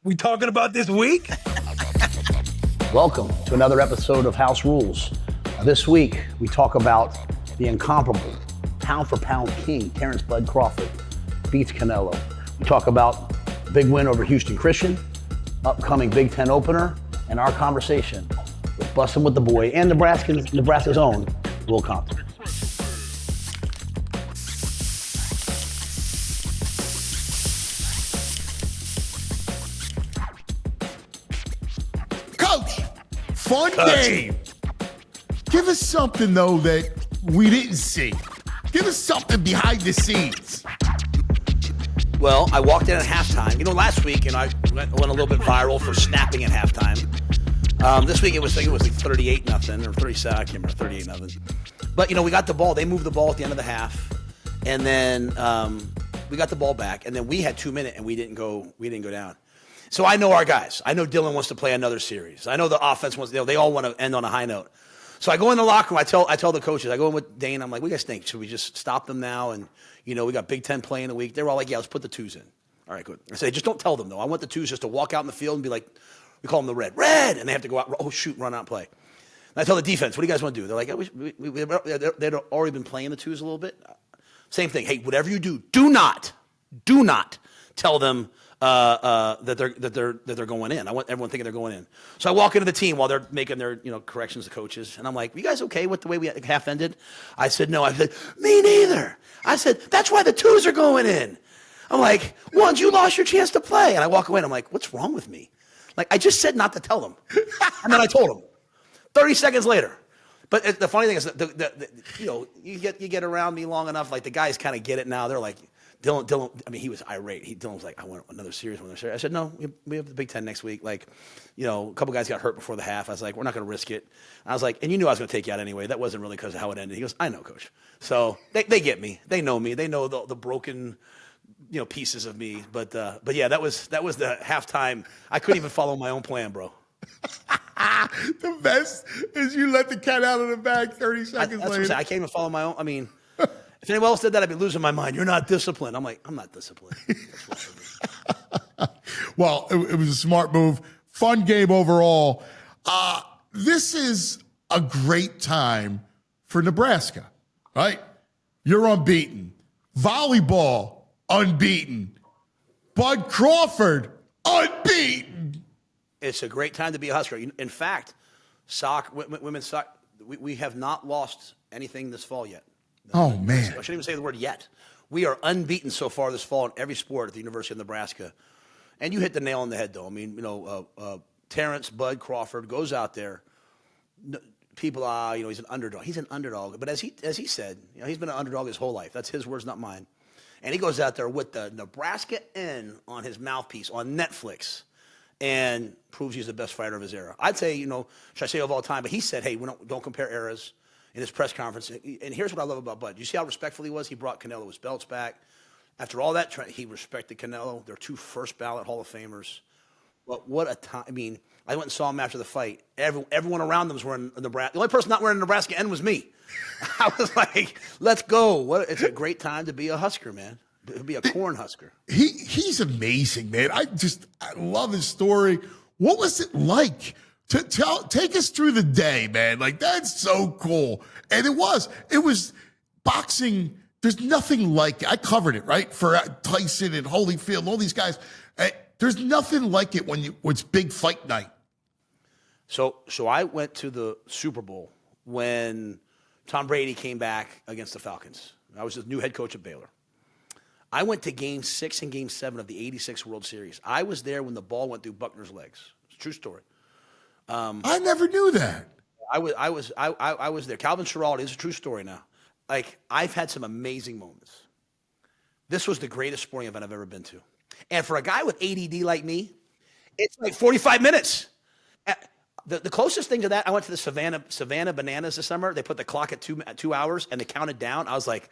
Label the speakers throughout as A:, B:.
A: we talking about this week?
B: Welcome to another episode of House Rules. This week, we talk about the incomparable pound-for-pound king, Terrence Bud Crawford, beats Canelo. We talk about the big win over Houston Christian, upcoming Big Ten opener, and our conversation with Bussin with the boy and Nebraska's own Will Compton.
C: Fun game. Give us something, though, that we didn't see. Give us something behind the scenes.
D: Well, I walked in at halftime. You know, last week, I went a little bit viral for snapping at halftime. This week, it was like 38-0 or 37. I can't remember, 38-0. But, we got the ball. They moved the ball at the end of the half. And then we got the ball back. And then we had 2 minutes, and we didn't go down. So I know our guys. I know Dylan wants to play another series. I know the offense wants. They all want to end on a high note. So I go in the locker room. I tell the coaches. I go in with Dane. I'm like, "We guys think? Should we just stop them now?" And we got Big Ten playing the week. They're all like, "Yeah, let's put the twos in." All right, good. I say, just don't tell them though. I want the twos just to walk out in the field and be like, we call them the red, and they have to go out. Oh shoot, run out and play. And I tell the defense, "What do you guys want to do?" They're like, they'd already been playing the twos a little bit. Same thing. Hey, whatever you do, do not tell them. That they're going in. I want everyone thinking they're going in. So I walk into the team while they're making their corrections to coaches, and I'm like, "You guys okay with the way we half ended?" I said, "No." I said, "Me neither." I said, "That's why the twos are going in." I'm like, "Ones, you lost your chance to play." And I walk away, and I'm like, "What's wrong with me?" Like I just said not to tell them, and then I told them. 30 seconds later. But the funny thing is, you get around me long enough, like the guys kind of get it now. They're like. Dylan, I mean, he was irate. Dylan was like, "I want another series, I said, "No, we have the Big Ten next week." Like, a couple guys got hurt before the half. I was like, "We're not going to risk it." I was like, "And you knew I was going to take you out anyway. That wasn't really because of how it ended." He goes, "I know, Coach." So they get me. They know me. They know the broken, pieces of me. But yeah, that was the halftime. I couldn't even follow my own plan, bro.
C: The best is you let the cat out of the bag 30 seconds
D: That's
C: later.
D: what I'm saying. I can't even follow my own. I mean. If anyone else did that, I'd be losing my mind. You're not disciplined. I'm like, I'm not disciplined.
C: Well, it was a smart move. Fun game overall. This is a great time for Nebraska, right? You're unbeaten. Volleyball, unbeaten. Bud Crawford, unbeaten.
D: It's a great time to be a Husker. In fact, women's soccer, we have not lost anything this fall yet.
C: Oh, man.
D: I shouldn't even say the word yet. We are unbeaten so far this fall in every sport at the University of Nebraska. And you hit the nail on the head, though. I mean, Terrence Bud Crawford goes out there. People, he's an underdog. He's an underdog. But as he said, he's been an underdog his whole life. That's his words, not mine. And he goes out there with the Nebraska N on his mouthpiece on Netflix and proves he's the best fighter of his era. I'd say, should I say of all time? But he said, hey, don't compare eras. In his press conference, and here's what I love about Bud. You see how respectful he was? He brought Canelo's belts back. After all that, he respected Canelo. They're 2 first-ballot Hall of Famers. But what a time. I mean, I went and saw him after the fight. Everyone around them was wearing Nebraska. The only person not wearing a Nebraska N was me. I was like, let's go. It's a great time to be a Husker, man. To be a corn Husker.
C: He's amazing, man. I love his story. What was it like? Take us through the day, man. Like, that's so cool. And it was boxing. There's nothing like it. I covered it, right? For Tyson and Holyfield, all these guys. There's nothing like it when it's big fight night.
D: So I went to the Super Bowl when Tom Brady came back against the Falcons. I was the new head coach of Baylor. I went to Game 6 and Game 7 of the '86 World Series. I was there when the ball went through Buckner's legs. It's a true story.
C: I never knew that.
D: I was there. Calvin Schiraldi, it's a true story now. Like, I've had some amazing moments. This was the greatest sporting event I've ever been to. And for a guy with ADD like me, it's like 45 minutes. The closest thing to that, I went to the Savannah Bananas this summer. They put the clock at 2 hours, and they counted down. I was like,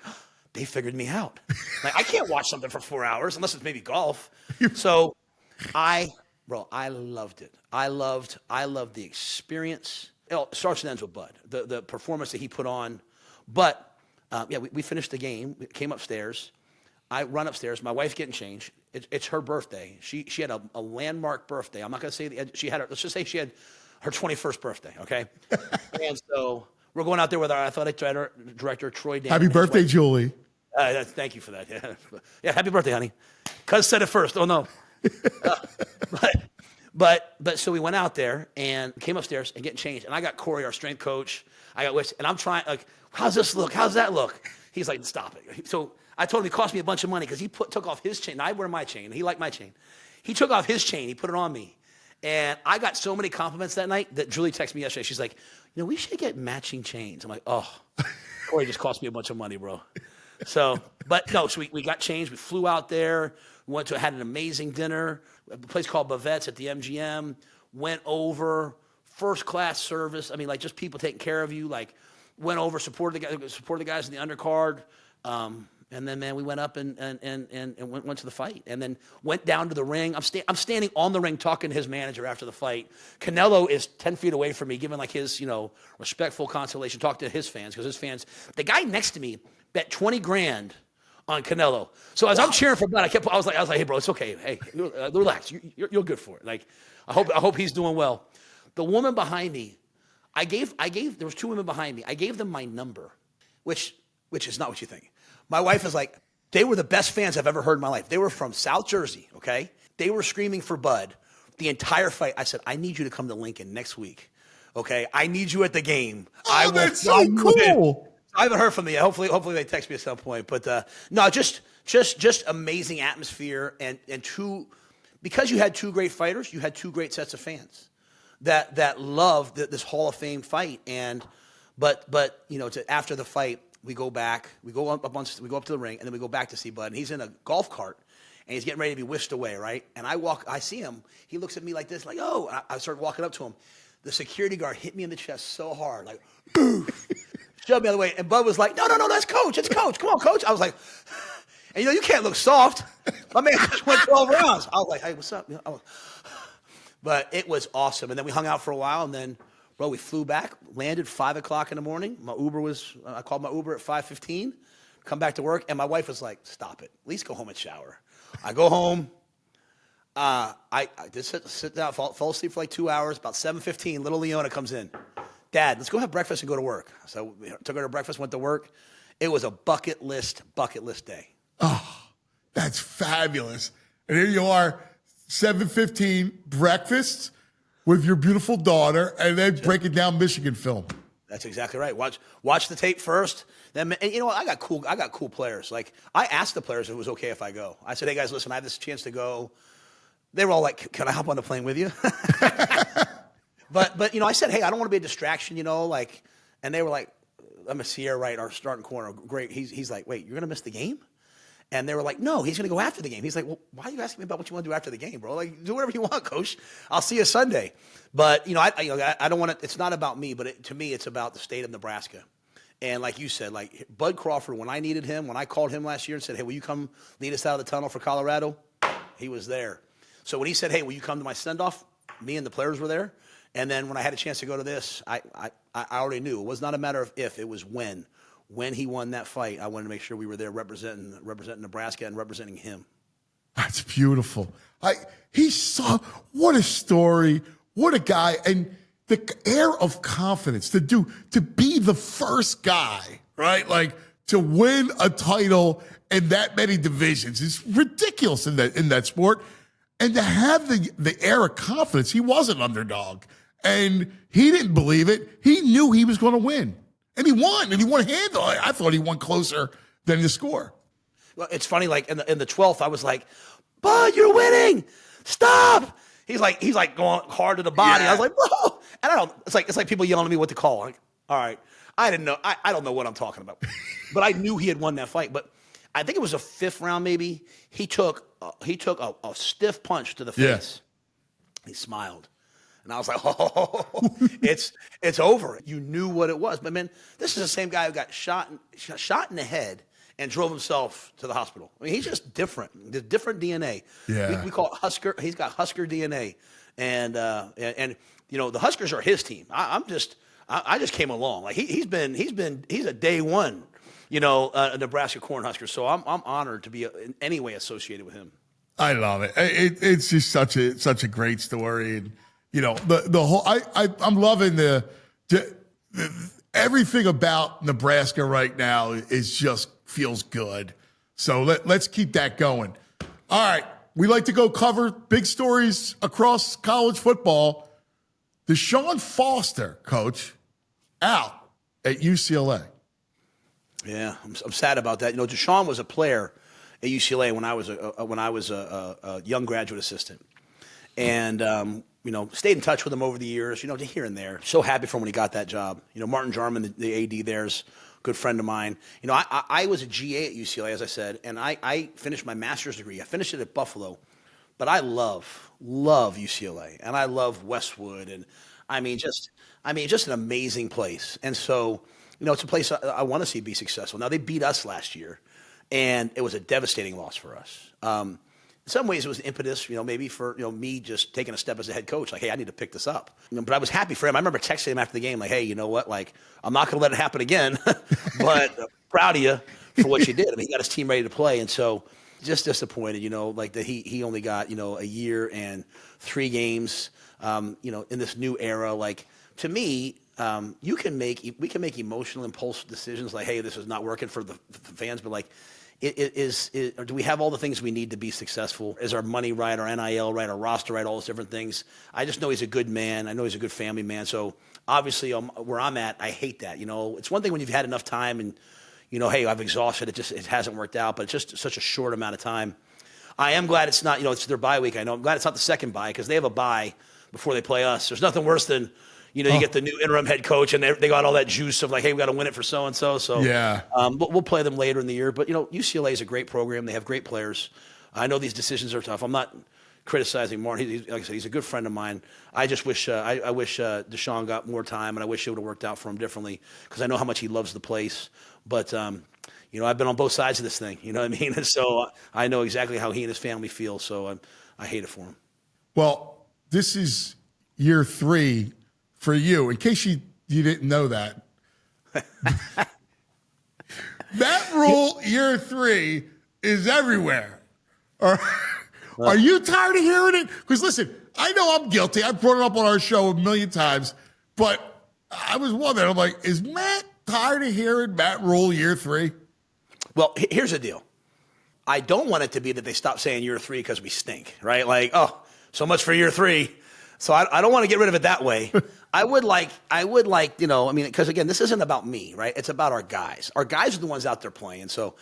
D: they figured me out. Like, I can't watch something for 4 hours unless it's maybe golf. So I loved it. I loved the experience. It starts and ends with Bud, the performance that he put on. But, we finished the game. We came upstairs. I run upstairs. My wife's getting changed. it's her birthday. She had a landmark birthday. I'm not going to say let's just say she had her 21st birthday, okay? And so we're going out there with our athletic director Troy Dan.
C: Happy birthday, Julie.
D: Thank you for that. Yeah, happy birthday, honey. Cuz said it first. Oh no. But so we went out there and came upstairs and getting changed. And I got Corey, our strength coach. I got Wish, and I'm trying, like, how's this look? How's that look? He's like, stop it. So I told him it cost me a bunch of money because he took off his chain. I wear my chain. He liked my chain. He took off his chain. He put it on me. And I got so many compliments that night that Julie texted me yesterday. She's like, we should get matching chains. I'm like, oh, Corey just cost me a bunch of money, bro. So, but no, so we got changed. We flew out there. We had an amazing dinner. A place called Bavette's at the MGM. Went over, first class service. I mean, like, just people taking care of you. Like, went over, supported the guys in the undercard. And then, man, we went up and went to the fight, and then went down to the ring. I'm standing on the ring talking to his manager after the fight. Canelo is 10 feet away from me, giving like his respectful consolation, talk to his fans, because his fans. The guy next to me bet $20,000 on Canelo. So as I'm cheering for Bud, I was like, hey, bro, it's okay. Hey, relax. You're good for it. Like, I hope he's doing well. The woman behind me, there was two women behind me. I gave them my number, which is not what you think. My wife is like, they were the best fans I've ever heard in my life. They were from South Jersey, okay? They were screaming for Bud the entire fight. I said, I need you to come to Lincoln next week, okay? I need you at the game.
C: Oh, that's so cool.
D: I haven't heard from them yet. Hopefully they text me at some point. But no, just amazing atmosphere and because you had two great fighters, you had two great sets of fans that loved this Hall of Fame fight. But after the fight, we go back, we go up to the ring, and then we go back to see Bud. And he's in a golf cart, and he's getting ready to be whisked away, right? And I see him. He looks at me like this, like, oh. And I started walking up to him. The security guard hit me in the chest so hard, like, oof, shoved me out of the way. And Bud was like, no, that's Coach. It's Coach. Come on, Coach. I was like, and you can't look soft. My man just went 12 rounds. I was like, hey, what's up? But it was awesome. And then we hung out for a while, and then, bro, we flew back, landed 5 o'clock in the morning. I called my Uber at 5:15, come back to work, and my wife was like, stop it. At least go home and shower. I go home. I just sit down, fall asleep for like 2 hours. About 7:15, little Leona comes in. Dad, let's go have breakfast and go to work. So we took her to breakfast, went to work. It was a bucket list day.
C: Oh, that's fabulous. And here you are, 7:15, breakfast with your beautiful daughter, and then breaking down Michigan film.
D: That's exactly right. Watch the tape first. Then, and you know what? I got cool players. Like, I asked the players if it was okay if I go. I said, hey guys, listen, I have this chance to go. They were all like, can I hop on the plane with you? But I said, hey, I don't want to be a distraction, and they were like, I'm a Sierra Wright, our starting corner. Great. He's like, wait, you're gonna miss the game? And they were like, no, he's going to go after the game. He's like, well, why are you asking me about what you want to do after the game, bro? Like, do whatever you want, Coach. I'll see you Sunday. But, I don't want to – it's not about me, but to me it's about the state of Nebraska. And like you said, like Bud Crawford, when I needed him, when I called him last year and said, hey, will you come lead us out of the tunnel for Colorado? He was there. So when he said, hey, will you come to my send-off? Me and the players were there. And then when I had a chance to go to this, I already knew. It was not a matter of if, it was when. When he won that fight, I wanted to make sure we were there representing Nebraska and representing him.
C: That's beautiful. What a story. What a guy. And the air of confidence to be the first guy, right? Like, to win a title in that many divisions is ridiculous in that sport. And to have the air of confidence, he was an underdog. And he didn't believe it. He knew he was going to win. And he won, and he won handily. I thought he won closer than the score.
D: Well, it's funny, like in the 12th, I was like, Bud, you're winning. Stop. He's like going hard to the body. Yeah. I was like, bro. And it's like people yelling at me what to call. Like, all right. I didn't know. I don't know what I'm talking about. But I knew he had won that fight. But I think it was a 5th round maybe. He took a stiff punch to the face. Yeah. He smiled. And I was like, oh, it's over. You knew what it was. But, man, this is the same guy who got shot in the head and drove himself to the hospital. I mean, he's just different. The different DNA.
C: Yeah.
D: We call it Husker. He's got Husker DNA. And the Huskers are his team. I just came along. Like, he's a day one, a Nebraska Cornhusker. So I'm honored to be in any way associated with him.
C: I love it. It's just such a great story, and the whole. I'm loving the everything about Nebraska right now is just feels good. So let's keep that going. All right, we like to go cover big stories across college football. Deshaun Foster, coach, out at UCLA.
D: Yeah, I'm sad about that. Deshaun was a player at UCLA when I was a young graduate assistant, and stayed in touch with him over the years. Here and there. So happy for him when he got that job. Martin Jarman, the AD there's a good friend of mine. I was a GA at UCLA, as I said, and I finished my master's degree. I finished it at Buffalo, but I love UCLA, and I love Westwood, and just an amazing place. And so, it's a place I want to see be successful. Now, they beat us last year, and it was a devastating loss for us. In some ways, it was the impetus, maybe for, me just taking a step as a head coach. Like, hey, I need to pick this up. But I was happy for him. I remember texting him after the game, like, hey, you know what? Like, I'm not going to let it happen again, but proud of you for what you did. He got his team ready to play. And so just disappointed, that he only got, a year and 3 games, in this new era. Like, to me, we can make emotional, impulsive decisions like, hey, this is not working for the fans, but like, do we have all the things we need to be successful? Is our money right, our NIL right, our roster right, all those different things? I just know he's a good man. I know he's a good family man. So obviously, where I'm at, I hate that. It's one thing when you've had enough time and, hey, I've exhausted it. It hasn't worked out, but it's just such a short amount of time. I am glad it's not, it's their bye week. I know I'm glad it's not the second bye because they have a bye before they play us. There's nothing worse than, you get the new interim head coach and they got all that juice of like, hey, we got to win it for so-and-so. So,
C: yeah.
D: But we'll play them later in the year. But, UCLA is a great program. They have great players. I know these decisions are tough. I'm not criticizing Martin. Like I said, he's a good friend of mine. I just wish I wish Deshaun got more time, and I wish it would have worked out for him differently because I know how much he loves the place. But, I've been on both sides of this thing. You know what I mean? And so I know exactly how he and his family feel. So I hate it for him.
C: Well, this is year 3 for you. In case you didn't know that. That Rhule, year 3, is everywhere. Are you tired of hearing it? Because listen, I know I'm guilty. I've brought it up on our show a million times, but I was wondering, I'm like, is Matt tired of hearing Matt Rhule year 3?
D: Well, here's the deal. I don't want it to be that they stop saying year 3 because we stink, right? Like, oh, so much for year 3. So I don't want to get rid of it that way. I would like, because again, this isn't about me, right? It's about our guys. Our guys are the ones out there playing. So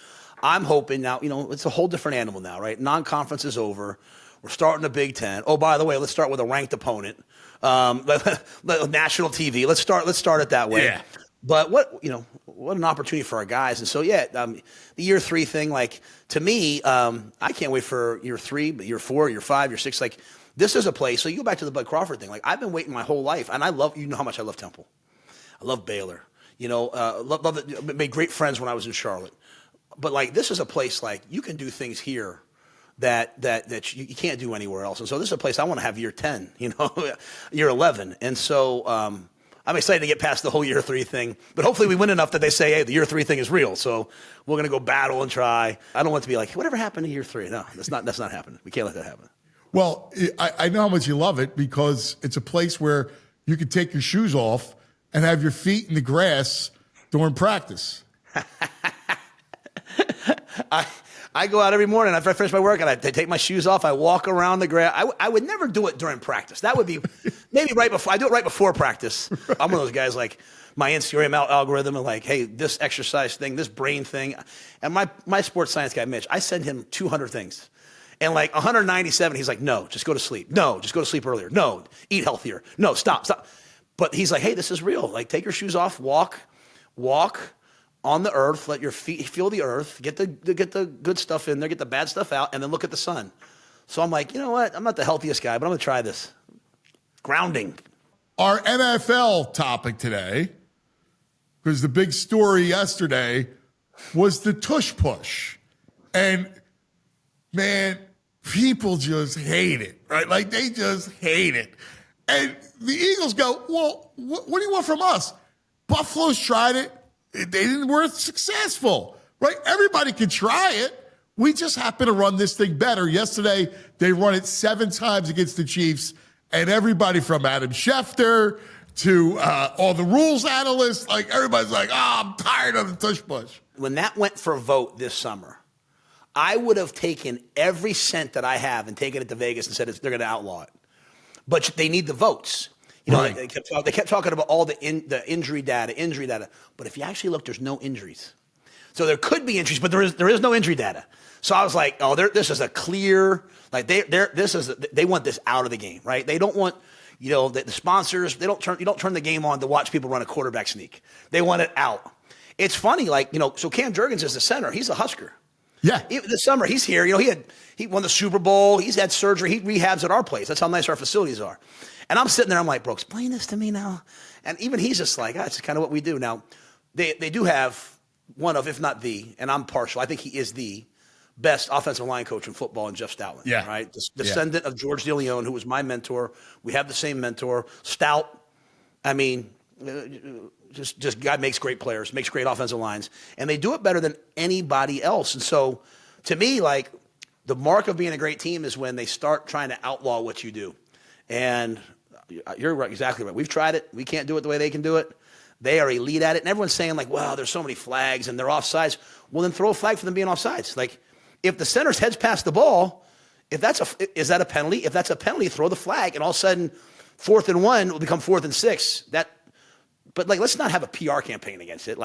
D: I'm hoping now, it's a whole different animal now, right? Non-conference is over. We're starting the Big Ten. Oh, by the way, let's start with a ranked opponent. National TV. Let's start it that way.
C: Yeah.
D: But what an opportunity for our guys. And so, the year 3 thing, like, to me, I can't wait for year 3, but year 4, year 5, year 6, like, this is a place. So you go back to the Bud Crawford thing. Like, I've been waiting my whole life, and I love, how much I love Temple. I love Baylor. Love it. Made great friends when I was in Charlotte. But like, this is a place like you can do things here that you can't do anywhere else. And so this is a place I want to have year 10, year 11. And so I'm excited to get past the whole year 3 thing. But hopefully we win enough that they say, hey, the year 3 thing is real. So we're going to go battle and try. I don't want it to be like, whatever happened to year 3? No, that's not happening. We can't let that happen.
C: Well, I know how much you love it because it's a place where you can take your shoes off and have your feet in the grass during practice.
D: I go out every morning after I finish my work and I take my shoes off. I walk around the grass. I would never do it during practice. That would be maybe right before. I do it right before practice. I'm one of those guys like my Instagram algorithm and like, hey, this exercise thing, this brain thing. And my sports science guy, Mitch, I send him 200 things. And like 197, he's like, no, just go to sleep. No, just go to sleep earlier. No, eat healthier. No, stop. But he's like, hey, this is real. Like, take your shoes off, walk on the earth, let your feet feel the earth, get the good stuff in there, get the bad stuff out, and then look at the sun. So I'm like, you know what? I'm not the healthiest guy, but I'm going to try this. Grounding.
C: Our NFL topic today, because the big story yesterday was the Tush Push. And, man, people just hate it, right? Like, they just hate it. And the Eagles go, well, what do you want from us? Buffalo's tried it. They weren't successful, right? Everybody can try it. We just happen to run this thing better. Yesterday, they run it 7 times against the Chiefs, and everybody from Adam Schefter to all the rules analysts, like everybody's like, I'm tired of the tush push.
D: When that went for a vote this summer, I would have taken every cent that I have and taken it to Vegas and said they're going to outlaw it. But they need the votes. You know,
C: Right.
D: they kept talking about all the injury data. But if you actually look, there's no injuries. So there could be injuries, but there is no injury data. So I was like, this is a clear, like they want this out of the game, right? They don't want, the sponsors, you don't turn the game on to watch people run a quarterback sneak. They want it out. It's funny, so Cam Jurgens is the center. He's a Husker.
C: Yeah.
D: This summer, he's here. He won the Super Bowl. He's had surgery. He rehabs at our place. That's how nice our facilities are. And I'm sitting there. I'm like, bro, explain this to me now. And even he's just like, it's kind of what we do. Now, they do have one of, if not the, and I'm partial, I think he is the best offensive line coach in football in Jeff Stoutland.
C: Yeah.
D: Right? Descendant of George DeLeon, who was my mentor. We have the same mentor. Stout, just guy makes great players, makes great offensive lines, and they do it better than anybody else. And so, to me, the mark of being a great team is when they start trying to outlaw what you do. And you're right, exactly right. We've tried it. We can't do it the way they can do it. They are elite at it. And everyone's saying, there's so many flags and they're offsides. Well, then throw a flag for them being offsides. If the center's heads past the ball, is that a penalty? If that's a penalty, throw the flag, and all of a sudden, 4th and 1 will become 4th and 6. But let's not have a PR campaign against it.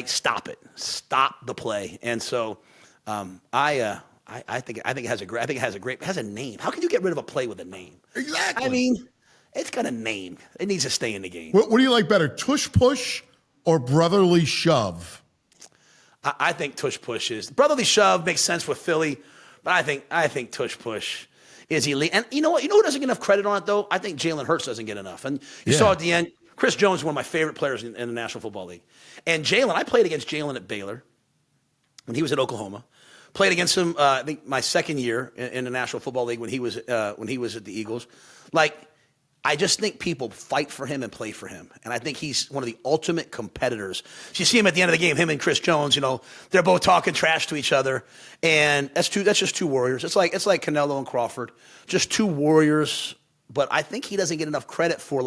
D: Stop it. Stop the play. And so, I think it has a name. How can you get rid of a play with a name?
C: Exactly.
D: It's got a name. It needs to stay in the game.
C: What do you like better, tush push or brotherly shove?
D: I think tush push is brotherly shove makes sense with Philly, but I think tush push is elite. And you know what? You know who doesn't get enough credit on it though? I think Jalen Hurts doesn't get enough. And you saw at the end, Chris Jones is one of my favorite players in the National Football League. And Jalen, I played against Jalen at Baylor when he was at Oklahoma. Played against him, I think my second year in the National Football League when he was at the Eagles. I just think people fight for him and play for him. And I think he's one of the ultimate competitors. So you see him at the end of the game, him and Chris Jones, they're both talking trash to each other. And that's just two warriors. It's like Canelo and Crawford, just two warriors. But I think he doesn't get enough credit for,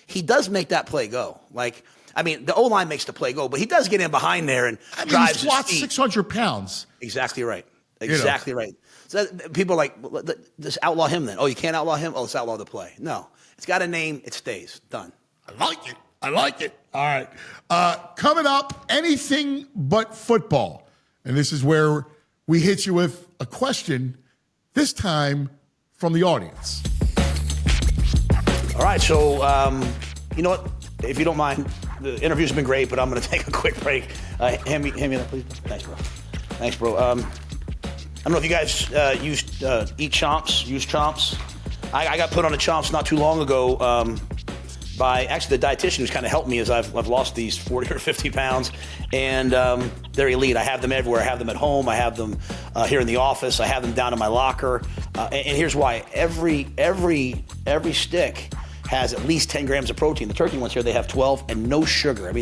D: he does make that play go. The O-line makes the play go, but he does get in behind there and drives
C: he squats
D: his feet.
C: 600 pounds.
D: Exactly right. Exactly right. So people are like, well, just outlaw him then. Oh, you can't outlaw him? Oh, let's outlaw the play. No. It's got a name. It stays. Done.
C: I like it. All right. Coming up, anything but football. And this is where we hit you with a question, this time from the audience.
D: All right. So, you know what? If you don't mind, the interview's been great, but I'm going to take a quick break. Hand me that, please. Thanks, bro. I don't know if you guys use Chomps. I got put on a Chomps not too long ago by actually the dietitian who's kind of helped me as I've lost these 40 or 50 pounds. And they're elite. I have them everywhere. I have them at home. I have them here in the office. I have them down in my locker. And here's why. Every stick has at least 10 grams of protein. The turkey ones here, they have 12 and no sugar. A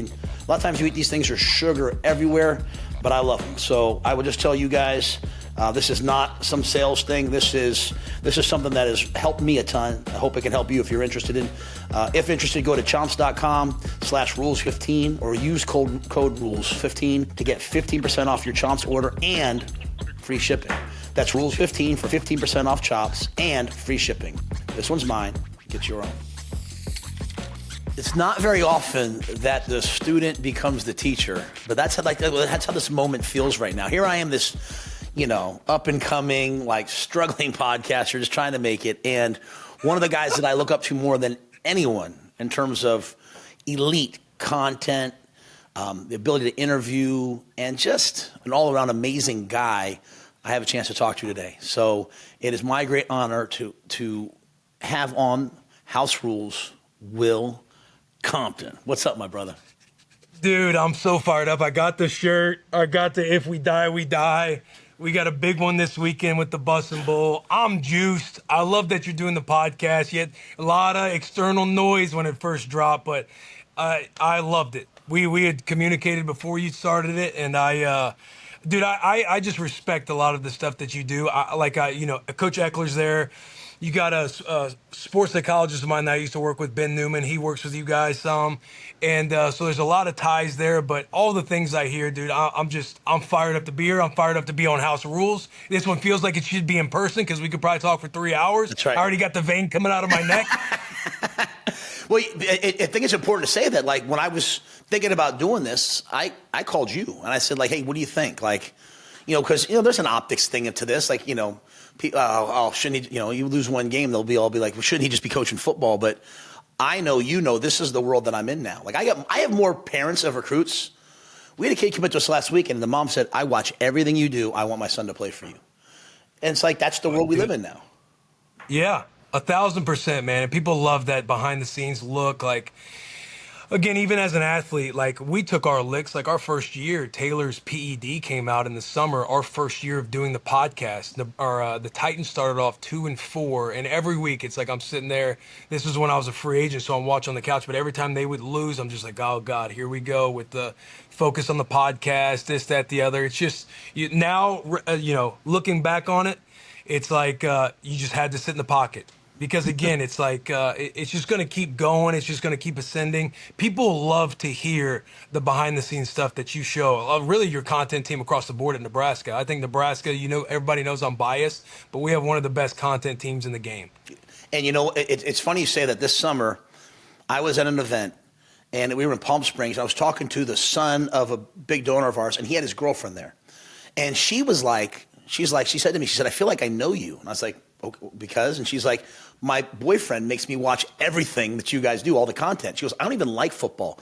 D: lot of times you eat these things, there's sugar everywhere, but I love them. So I would just tell you guys, this is not some sales thing. This is something that has helped me a ton. I hope it can help you if you're interested in. If interested, go to chomps.com/rules15 or use code rules15 to get 15% off your Chomps order and free shipping. That's rules15 for 15% off Chomps and free shipping. This one's mine. Get your own. It's not very often that the student becomes the teacher, but that's how this moment feels right now. Here I am, this up and coming, struggling podcaster, just trying to make it. And one of the guys that I look up to more than anyone in terms of elite content, the ability to interview, and just an all-around amazing guy, I have a chance to talk to today. So it is my great honor to have on House Rules, Will Compton. What's up, my brother?
A: Dude, I'm so fired up. I got the shirt. I got the If We Die, We Die. We got a big one this weekend with the Bussin Bowl. I'm juiced. I love that you're doing the podcast. You had a lot of external noise when it first dropped, but I loved it. We had communicated before you started it, and I Dude, I just respect a lot of the stuff that you do. Coach Eckler's there. You got a sports psychologist of mine that I used to work with, Ben Newman. He works with you guys some. And so there's a lot of ties there. But all the things I hear, dude, I'm fired up to be here. I'm fired up to be on House Rules. This one feels like it should be in person because we could probably talk for 3 hours.
D: That's right.
A: I already got the vein coming out of my neck.
D: Well, I think it's important to say that, like, when I was thinking about doing this, I called you and I said, like, hey, what do you think? Like, because, there's an optics thing to this. Like, shouldn't he, you lose one game, they'll all be like, well, shouldn't he just be coaching football? But I know, this is the world that I'm in now. Like, I have more parents of recruits. We had a kid commit to us last week, and the mom said, I watch everything you do. I want my son to play for you. And it's like, that's the world we live in now.
A: Yeah. 1,000%, man. And people love that behind the scenes look. Like, again, even as an athlete, like, we took our licks. Like, our first year, Taylor's PED came out in the summer. Our first year of doing the podcast, the Titans started off 2-4, and every week it's like I'm sitting there. This was when I was a free agent, so I'm watching on the couch. But every time they would lose, I'm just like, oh God, here we go with the focus on the podcast, this, that, the other. It's just now, looking back on it, it's like you just had to sit in the pocket. Because, again, it's like it's just going to keep going. It's just going to keep ascending. People love to hear the behind-the-scenes stuff that you show. Really, your content team across the board at Nebraska. I think Nebraska, everybody knows I'm biased, but we have one of the best content teams in the game.
D: And, it's funny you say that. This summer, I was at an event, and we were in Palm Springs. I was talking to the son of a big donor of ours, and he had his girlfriend there. And she said to me, she said, I feel like I know you. And I was like, okay, because? And she's like, my boyfriend makes me watch everything that you guys do, all the content. She goes, I don't even like football.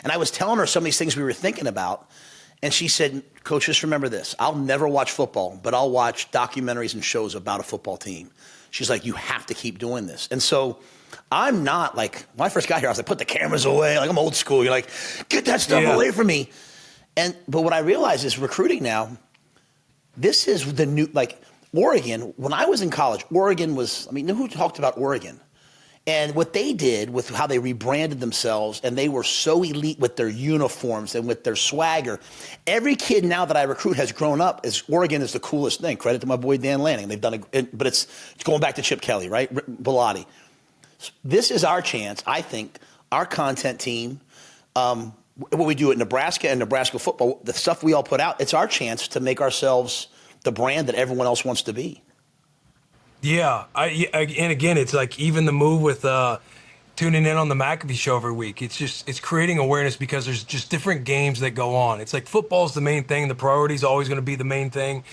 D: And I was telling her some of these things we were thinking about. And she said, Coach, just remember this. I'll never watch football, but I'll watch documentaries and shows about a football team. She's like, you have to keep doing this. And so I'm not like, when I first got here, I was like, put the cameras away. Like, I'm old school. You're like, get that stuff away from me. But what I realized is recruiting now, this is the new, like, Oregon, when I was in college, Oregon was, who talked about Oregon? And what they did with how they rebranded themselves, and they were so elite with their uniforms and with their swagger. Every kid now that I recruit has grown up as Oregon is the coolest thing. Credit to my boy Dan Lanning. They've done but it's going back to Chip Kelly, right? Bellotti. This is our chance, I think, our content team, what we do at Nebraska and Nebraska football, the stuff we all put out, it's our chance to make ourselves the brand that everyone else wants to be.
A: Yeah, and again, it's like even the move with tuning in on the McAfee show every week. It's creating awareness because there's just different games that go on. It's like football's the main thing. The priority is always going to be the main thing.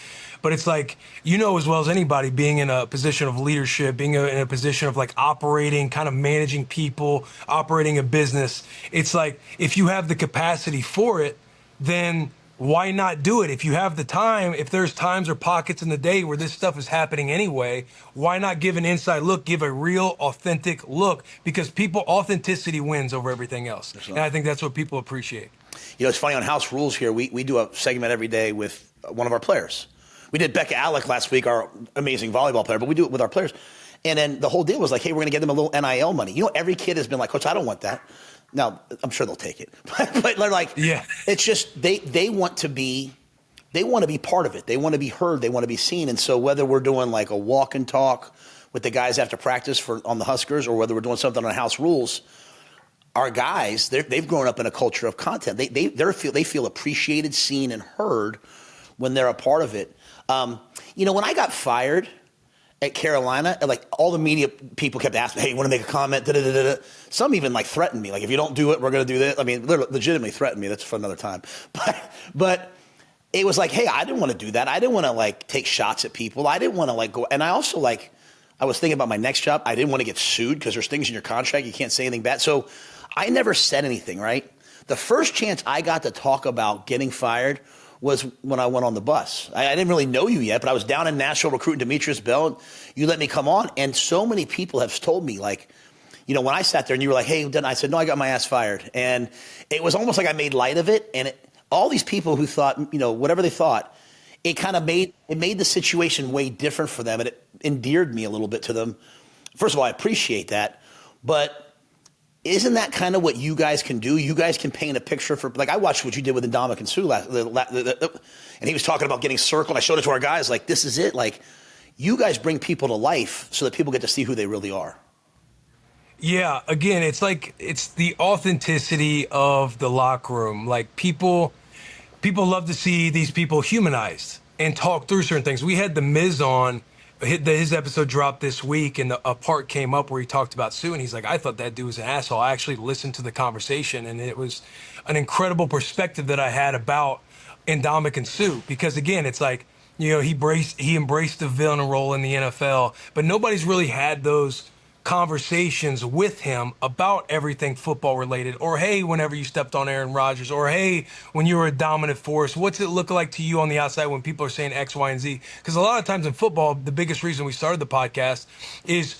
A: But it's like, as well as anybody, being in a position of leadership, being in a position of like operating, kind of managing people, operating a business. It's like if you have the capacity for it, then why not do it? If you have the time, if there's times or pockets in the day where this stuff is happening anyway, why not give an inside look, give a real, authentic look? Because authenticity wins over everything else. And I think that's what people appreciate.
D: It's funny, on House Rules here, we do a segment every day with one of our players. We did Becca Alec last week, our amazing volleyball player, but we do it with our players. And then the whole deal was like, hey, we're going to get them a little NIL money. Every kid has been like, Coach, I don't want that. Now, I'm sure they'll take it. But they're like, yeah. It's just they want to be part of it. They want to be heard. They want to be seen. And so whether we're doing like a walk and talk with the guys after practice on the Huskers, or whether we're doing something on House Rules, our guys, they've grown up in a culture of content. They feel appreciated, seen, and heard when they're a part of it. When I got fired at Carolina, like all the media people kept asking, hey, you want to make a comment? Da-da-da-da-da. Some even like threatened me. Like, if you don't do it, we're going to do this. Legitimately threatened me. That's for another time. But it was like, hey, I didn't want to do that. I didn't want to like take shots at people. I didn't want to like go. And I also I was thinking about my next job. I didn't want to get sued because there's things in your contract. You can't say anything bad. So I never said anything, right? The first chance I got to talk about getting fired was when I went on the bus. I didn't really know you yet, but I was down in Nashville recruiting Demetrius Bell. You let me come on, and so many people have told me, like, when I sat there and you were like, hey, done, I said, no, I got my ass fired. And it was almost like I made light of it, and all these people who thought, whatever they thought, it kind of made the situation way different for them, and it endeared me a little bit to them. First of all, I appreciate that, but Isn't that kind of what you guys can do? You guys can paint a picture for, like, I watched what you did with Ndamukong and Sue and he was talking about getting circled. I showed it to our guys, like, this is it. Like, you guys bring people to life so that people get to see who they really are.
A: Yeah, again, it's the authenticity of the locker room. Like, people love to see these people humanized and talk through certain things. We had The Miz on. His episode dropped this week, and a part came up where he talked about Sue, and he's like, I thought that dude was an asshole. I actually listened to the conversation, and it was an incredible perspective that I had about Ndamukong and Sue. Because, again, it's like, he embraced the villain role in the NFL, but nobody's really had those conversations with him about everything football related, or hey, whenever you stepped on Aaron Rodgers, or hey, when you were a dominant force, what's it look like to you on the outside when people are saying X, Y, and Z? Because a lot of times in football, the biggest reason we started the podcast is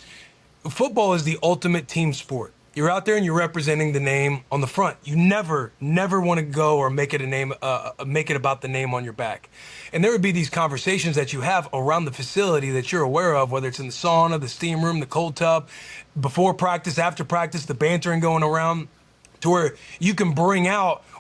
A: football is the ultimate team sport. You're out there and you're representing the name on the front. You never want to go or make it about the name on your back. And there would be these conversations that you have around the facility that you're aware of, whether it's in the sauna, the steam room, the cold tub, before practice, after practice, the bantering going around, to where you can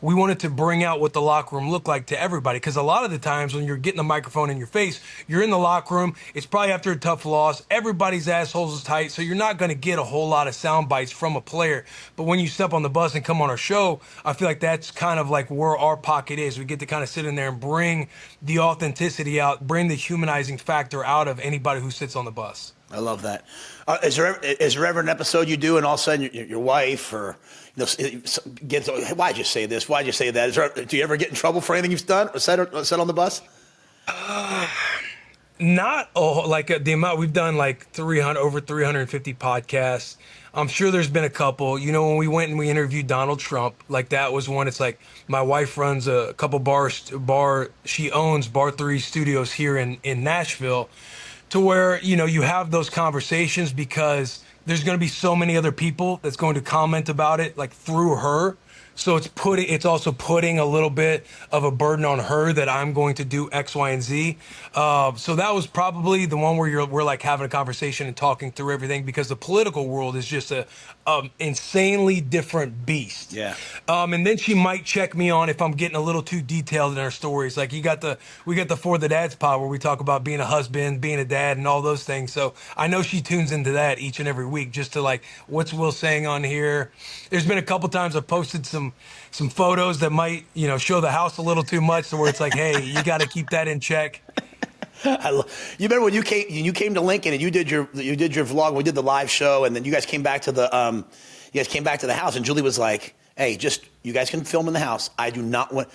A: we wanted to bring out what the locker room looked like to everybody. Because a lot of the times when you're getting the microphone in your face, you're in the locker room, it's probably after a tough loss, everybody's assholes is tight, so you're not going to get a whole lot of sound bites from a player. But when you step on the bus and come on our show, I feel like that's kind of like where our pocket is. We get to kind of sit in there and bring the authenticity out, bring the humanizing factor out of anybody who sits on the bus.
D: I love that. Is there ever an episode you do and all of a sudden your wife or gets, why'd you say this? Why'd you say that? Do you ever get in trouble for anything you've done or said on the bus?
A: Not the amount we've done, like over 350 podcasts. I'm sure there's been a couple. When we went and we interviewed Donald Trump, like that was one. It's like my wife runs a couple she owns Bar 3 studios here in Nashville, to where, you have those conversations because there's going to be so many other people that's going to comment about it, like through her. So it's also putting a little bit of a burden on her that I'm going to do X, Y, and Z. So that was probably the one where we're like having a conversation and talking through everything, because the political world is just a insanely different beast.
D: Yeah.
A: And then she might check me on if I'm getting a little too detailed in our stories. Like we got the For the Dads pod where we talk about being a husband, being a dad, and all those things. So I know she tunes into that each and every week just to like, what's Will saying on here? There's been a couple times I've posted some photos that might, show the house a little too much, to where it's like, hey, you got to keep that in check.
D: You remember when you came to Lincoln and you did your vlog, we did the live show, and then you guys came back to the house, and Julie was like, hey, just, you guys can film in the house. I do not want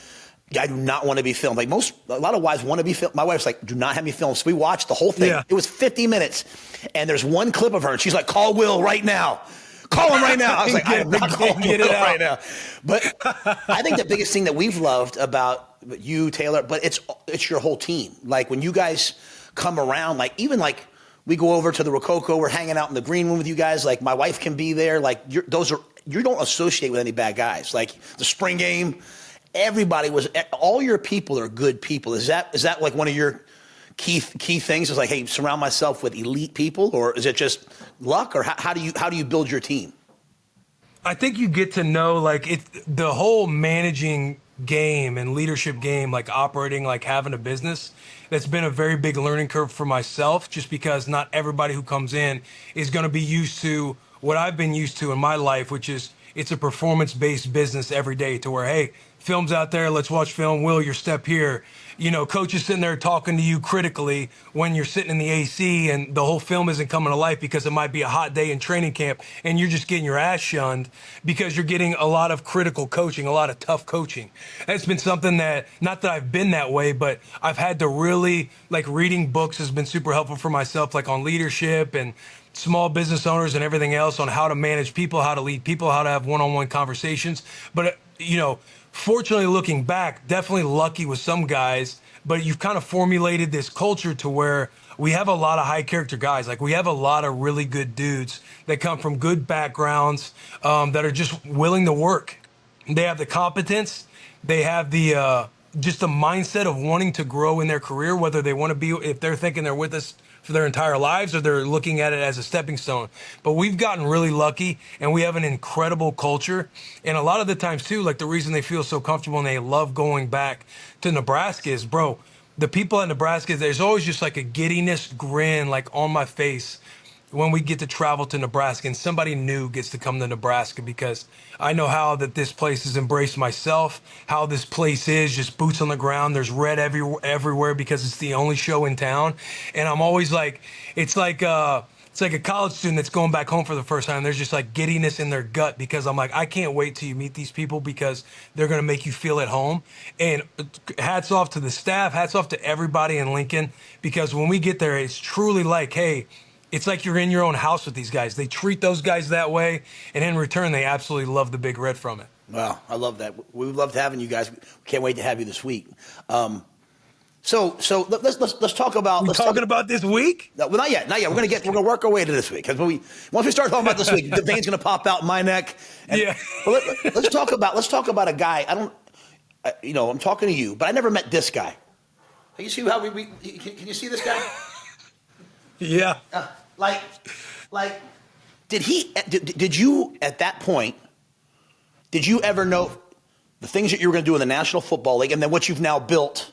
D: to be filmed. Like a lot of wives want to be filmed. My wife's like, do not have me filmed. So we watched the whole thing. Yeah. It was 50 minutes, and there's one clip of her, and she's like, call Will right now. Call him right now. I was like, I'm not calling Will right now. But I think the biggest thing that we've loved about you, Taylor, but it's your whole team. Like when you guys come around, like even like we go over to the Rococo, we're hanging out in the green room with you guys. Like my wife can be there. Like you don't associate with any bad guys. Like the spring game, all your people are good people. Is that like one of your key things? Is like, hey, surround myself with elite people, or is it just luck, or how do you build your team?
A: I think you get to know like the whole managing game and leadership game, like operating, like having a business. That's been a very big learning curve for myself, just because not everybody who comes in is going to be used to what I've been used to in my life, which is it's a performance-based business every day, to where, hey, film's out there, let's watch film. Will, your step here. Coach is sitting there talking to you critically when you're sitting in the AC and the whole film isn't coming to life because it might be a hot day in training camp and you're just getting your ass shunned because you're getting a lot of critical coaching, a lot of tough coaching. That's been something that, not that I've been that way, but I've had to really, like, reading books has been super helpful for myself, like on leadership and small business owners and everything else, on how to manage people, how to lead people, how to have one-on-one conversations. But, fortunately, looking back, definitely lucky with some guys, but you've kind of formulated this culture to where we have a lot of high character guys. Like we have a lot of really good dudes that come from good backgrounds, that are just willing to work. They have the competence. They have the just the mindset of wanting to grow in their career, whether they want to be, if they're thinking they're with us for their entire lives, or they're looking at it as a stepping stone. But we've gotten really lucky, and we have an incredible culture. And a lot of the times too, like the reason they feel so comfortable and they love going back to Nebraska is, bro, the people at Nebraska, there's always just like a giddiness grin like on my face when we get to travel to Nebraska and somebody new gets to come to Nebraska, because I know how that this place has embraced myself, how this place is just boots on the ground. There's red everywhere because it's the only show in town. And I'm always like, it's like a college student that's going back home for the first time. There's just like giddiness in their gut, because I'm like, I can't wait till you meet these people, because they're going to make you feel at home. And hats off to the staff, hats off to everybody in Lincoln, because when we get there, it's truly like, hey, it's like you're in your own house with these guys. They treat those guys that way, and in return, they absolutely love the Big Red from it.
D: Wow, I love that. We loved having you guys. We can't wait to have you this week. So let's talk about.
A: We're talking about this week?
D: No, well, not yet. We're gonna work our way to this week, because once we start talking about this week, the vein's gonna pop out in my neck. And,
A: yeah.
D: Well, let's talk about a guy. I'm talking to you, but I never met this guy. You see how can you see this guy?
A: Yeah.
D: Did you at that point, did you ever know the things that you were going to do in the National Football League, and then what you've now built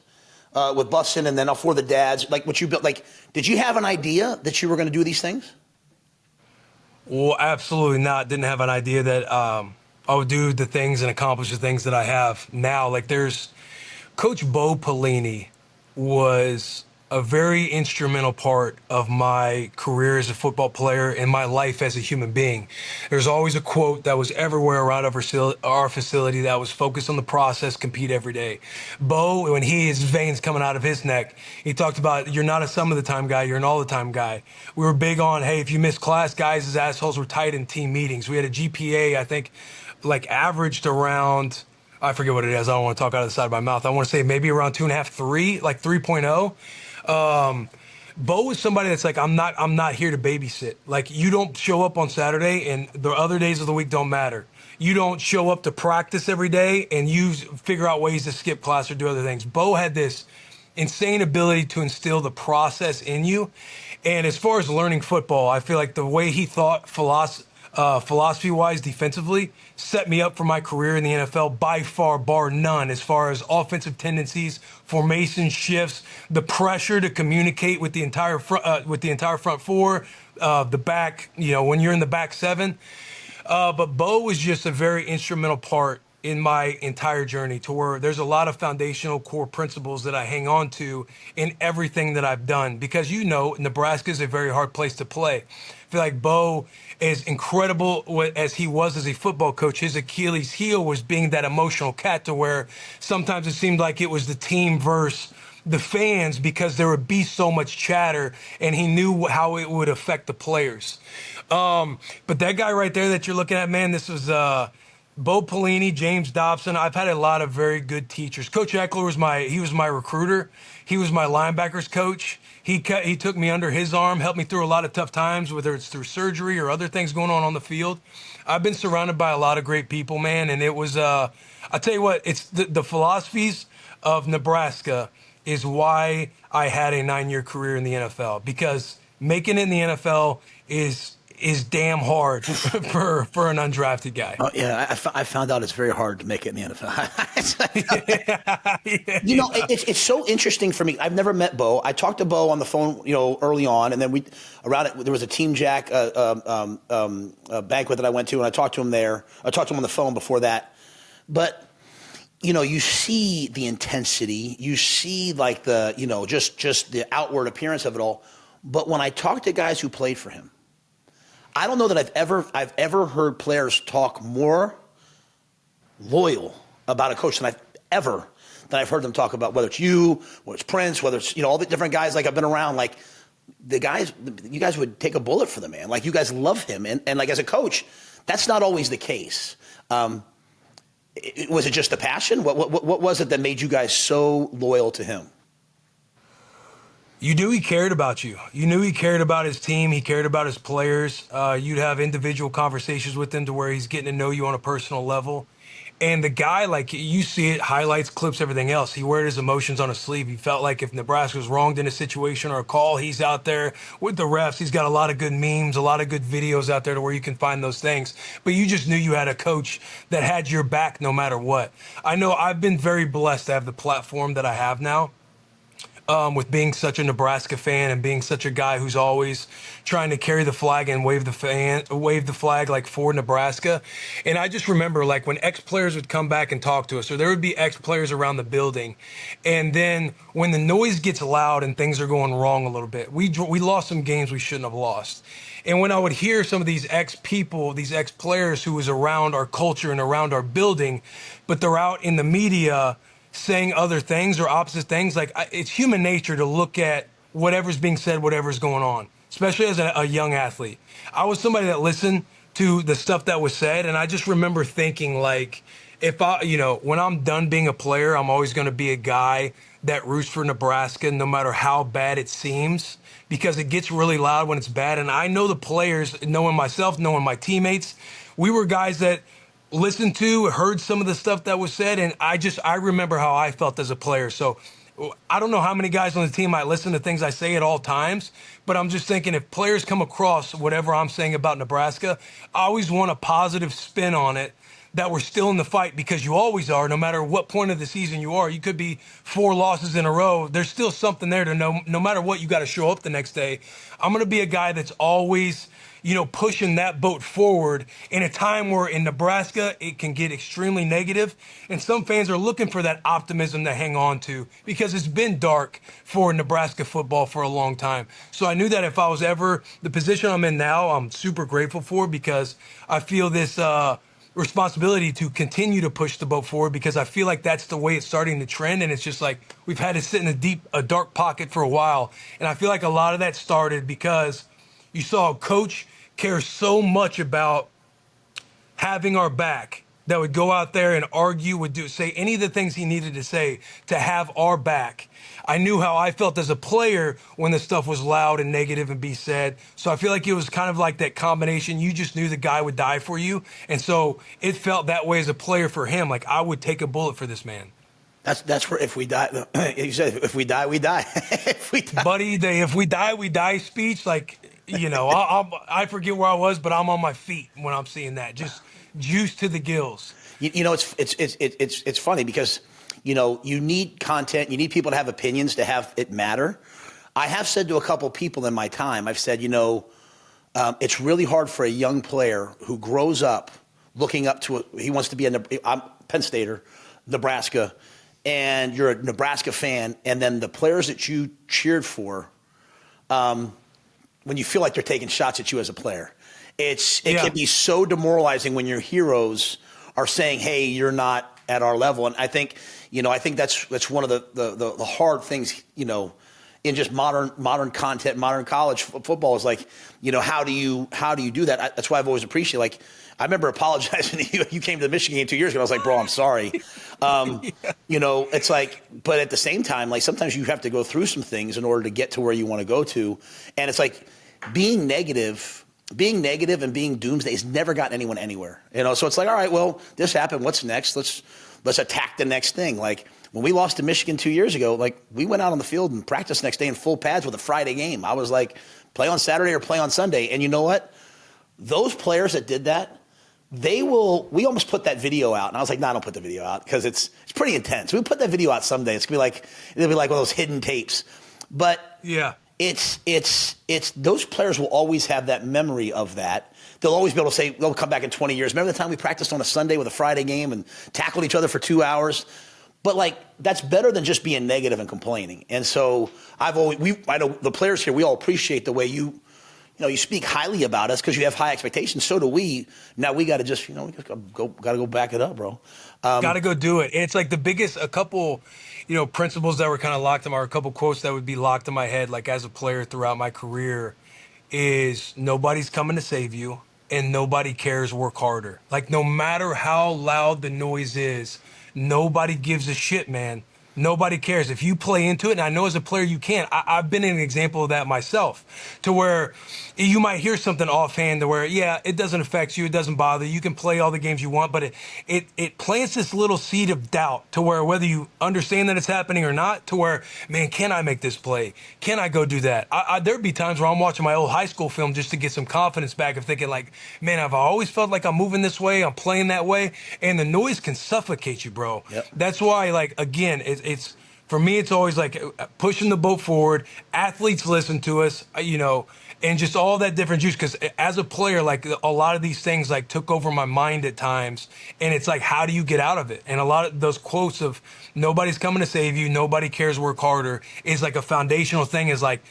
D: with Bussin, and then for the dads, like what you built? Like, did you have an idea that you were going to do these things?
A: Well, absolutely not. Didn't have an idea that I would do the things and accomplish the things that I have now. Like, there's Coach Bo Pelini was a very instrumental part of my career as a football player and my life as a human being. There's always a quote that was everywhere around our facility that was focused on the process, compete every day. Bo, when his veins coming out of his neck, he talked about, you're not a some of the time guy, you're an all the time guy. We were big on, hey, if you miss class, guys, his assholes were tight in team meetings. We had a GPA, I think, like averaged around, I forget what it is. I don't want to talk out of the side of my mouth. I want to say maybe around 2.5, 3, like 3.0. Bo is somebody that's like, I'm not here to babysit. Like, you don't show up on Saturday and the other days of the week don't matter. You don't show up to practice every day and you figure out ways to skip class or do other things. Bo had this insane ability to instill the process in you. And as far as learning football, I feel like the way he thought philosophy-wise, defensively, set me up for my career in the NFL by far, bar none, as far as offensive tendencies, formation shifts, the pressure to communicate with the entire front four, the back, when you're in the back seven. But Bo was just a very instrumental part in my entire journey, to where there's a lot of foundational core principles that I hang on to in everything that I've done, because Nebraska is a very hard place to play. I feel like Bo, as incredible as he was as a football coach, his Achilles heel was being that emotional cat, to where sometimes it seemed like it was the team versus the fans, because there would be so much chatter, and he knew how it would affect the players. But that guy right there that you're looking at, man, this was Bo Pelini, James Dobson. I've had a lot of very good teachers. Coach Eckler was my recruiter. He was my linebackers coach. He took me under his arm, helped me through a lot of tough times, whether it's through surgery or other things going on the field. I've been surrounded by a lot of great people, man, and it was, I tell you what, it's the philosophies of Nebraska is why I had a 9-year career in the NFL, because making it in the NFL is damn hard for an undrafted guy.
D: Oh yeah, I found out it's very hard to make it in the NFL.
A: Yeah.
D: It's so interesting for me. I've never met Bo. I talked to Bo on the phone, early on, and then there was a Team Jack banquet that I went to, and I talked to him there. I talked to him on the phone before that, but you see the intensity, you see like the just the outward appearance of it all. But when I talk to guys who played for him, I don't know that I've ever heard players talk more loyal about a coach than I've heard them talk about, whether it's you, whether it's Prince, whether it's all the different guys like I've been around. Like you guys would take a bullet for the man. Like you guys love him, and like as a coach, that's not always the case. Was it just the passion? What was it that made you guys so loyal to him?
A: You knew he cared about you. You knew he cared about his team. He cared about his players. You'd have individual conversations with him to where he's getting to know you on a personal level. And the guy, like, you see it, highlights, clips, everything else. He wore his emotions on his sleeve. He felt like if Nebraska was wronged in a situation or a call, he's out there with the refs. He's got a lot of good memes, a lot of good videos out there to where you can find those things. But you just knew you had a coach that had your back no matter what. I know I've been very blessed to have the platform that I have now. With being such a Nebraska fan and being such a guy who's always trying to carry the flag and wave the flag like for Nebraska. And I just remember like when ex-players would come back and talk to us, or there would be ex-players around the building. And then when the noise gets loud and things are going wrong a little bit, we lost some games we shouldn't have lost. And when I would hear some of these ex-people, these ex-players who was around our culture and around our building, but they're out in the media saying other things or opposite things, like it's human nature to look at whatever's being said, whatever's going on, especially as a young athlete. I was somebody that listened to the stuff that was said, and I just remember thinking like, if when I'm done being a player, I'm always going to be a guy that roots for Nebraska no matter how bad it seems, because it gets really loud when it's bad. And I know the players, knowing myself, knowing my teammates, we were guys that listened to, heard some of the stuff that was said, and I remember how I felt as a player. So I don't know how many guys on the team might listen to things I say at all times, but I'm just thinking if players come across whatever I'm saying about Nebraska, I always want a positive spin on it, that we're still in the fight, because you always are, no matter what point of the season you are. You could be 4 losses in a row. There's still something there to know. No matter what, you got to show up the next day. I'm going to be a guy that's always pushing that boat forward in a time where in Nebraska, it can get extremely negative. And some fans are looking for that optimism to hang on to, because it's been dark for Nebraska football for a long time. So I knew that if I was ever the position I'm in now, I'm super grateful for, because I feel this responsibility to continue to push the boat forward, because I feel like that's the way it's starting to trend. And it's just like we've had to sit in a dark pocket for a while. And I feel like a lot of that started because you saw a coach care so much about having our back that would go out there and argue, say any of the things he needed to say to have our back. I knew how I felt as a player when the stuff was loud and negative and be said. So I feel like it was kind of like that combination. You just knew the guy would die for you. And so it felt that way as a player for him. Like I would take a bullet for this man.
D: That's where if we die, you said if we die, we die. If we die.
A: Buddy, if we die, we die speech. Like, I forget where I was, but I'm on my feet when I'm seeing that. Just juice to the gills.
D: It's funny because, you need content. You need people to have opinions to have it matter. I have said to a couple people in my time, I've said, it's really hard for a young player who grows up looking up to he wants to be I'm Penn Stater, Nebraska, and you're a Nebraska fan, and then the players that you cheered for, when you feel like they're taking shots at you as a player. It can be so demoralizing when your heroes are saying, hey, you're not at our level. And I think that's one of the hard things, in just modern content, modern college football is like, how do you do that? That's why I've always appreciated, like, I remember apologizing to you. You came to the Michigan game 2 years ago. I was like, bro, I'm sorry. It's like, but at the same time, like sometimes you have to go through some things in order to get to where you want to go to. And it's like being negative and being doomsday has never gotten anyone anywhere. So it's like, all right, well, this happened. What's next? Let's attack the next thing. Like when we lost to Michigan 2 years ago, like we went out on the field and practiced next day in full pads with a Friday game. I was like, play on Saturday or play on Sunday. And you know what? Those players that did that, we almost put that video out. And I was like, no, don't put the video out because it's pretty intense. We'll put that video out someday. It'll be like one of those hidden tapes. But
A: yeah,
D: it's those players will always have that memory of that. They'll always be able to say, they'll come back in 20 years. Remember the time we practiced on a Sunday with a Friday game and tackled each other for 2 hours? But like, that's better than just being negative and complaining. And so I know the players here, we all appreciate the way you speak highly about us because you have high expectations. So do we. Now we got to just, we got to go back it up, bro.
A: Got to go do it. And it's like a couple, principles that were kind of locked in a couple quotes that would be locked in my head, like as a player throughout my career, is nobody's coming to save you and nobody cares, work harder. Like no matter how loud the noise is, nobody gives a shit, man. Nobody cares. If you play into it, and I know as a player you can. I've been an example of that myself, to where you might hear something offhand to where, yeah, it doesn't affect you, it doesn't bother you, you can play all the games you want, but it plants this little seed of doubt to where whether you understand that it's happening or not, to where, man, can I make this play? Can I go do that? There'd be times where I'm watching my old high school film just to get some confidence back of thinking like, man, have I always felt like I'm moving this way, I'm playing that way? And the noise can suffocate you, bro.
D: Yep.
A: That's why, like, again, it's for me, it's always like pushing the boat forward. Athletes listen to us, and just all that different juice. Because as a player, like a lot of these things like took over my mind at times. And it's like, how do you get out of it? And a lot of those quotes of nobody's coming to save you, nobody cares, work harder, is like a foundational thing, is like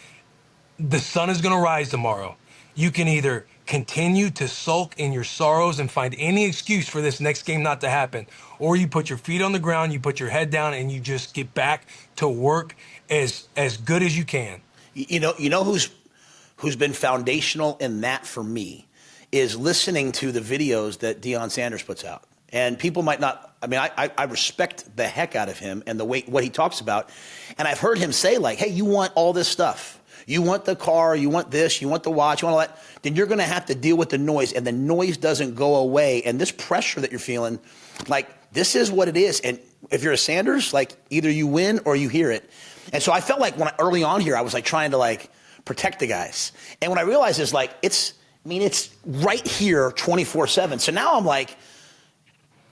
A: the sun is going to rise tomorrow. You can either continue to sulk in your sorrows and find any excuse for this next game not to happen, or you put your feet on the ground, you put your head down, and you just get back to work as good as you can.
D: You know who's been foundational in that for me is listening to the videos that Deion Sanders puts out. And people might not, I mean, I respect the heck out of him and the way what he talks about. And I've heard him say, like, hey, you want all this stuff. You want the car, you want this, you want the watch, you want all that, then you're going to have to deal with the noise, and the noise doesn't go away. And this pressure that you're feeling, like, this is what it is. And if you're a Sanders, like, either you win or you hear it. And so I felt like early on here, I was like trying to like protect the guys. And when I realized it's like, it's right here 24/7. So now I'm like,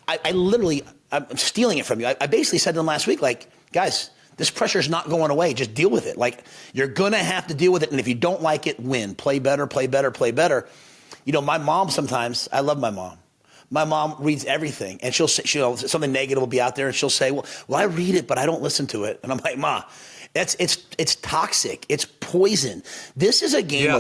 D: I'm stealing it from you. I basically said to them last week, like, guys, this pressure is not going away. Just deal with it. Like, you're going to have to deal with it. And if you don't like it, win. Play better, play better, play better. My mom sometimes, I love my mom. My mom reads everything. And she'll say, something negative will be out there. And she'll say, well, I read it, but I don't listen to it. And I'm like, Ma, it's toxic. It's poison. This is a game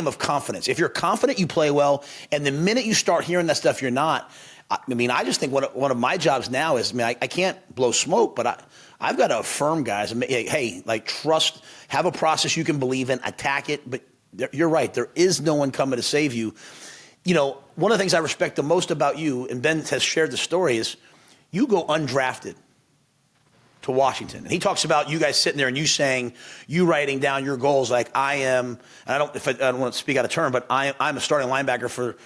D: of confidence. If you're confident, you play well. And the minute you start hearing that stuff, you're not. I just think one of my jobs now is, I can't blow smoke, but I've got to affirm guys. Hey, like, trust, have a process you can believe in, attack it. But you're right. There is no one coming to save you. One of the things I respect the most about you, and Ben has shared the story, is you go undrafted to Washington. And he talks about you guys sitting there and you writing down your goals like, I am, and I don't want to speak out of turn, but I'm a starting linebacker for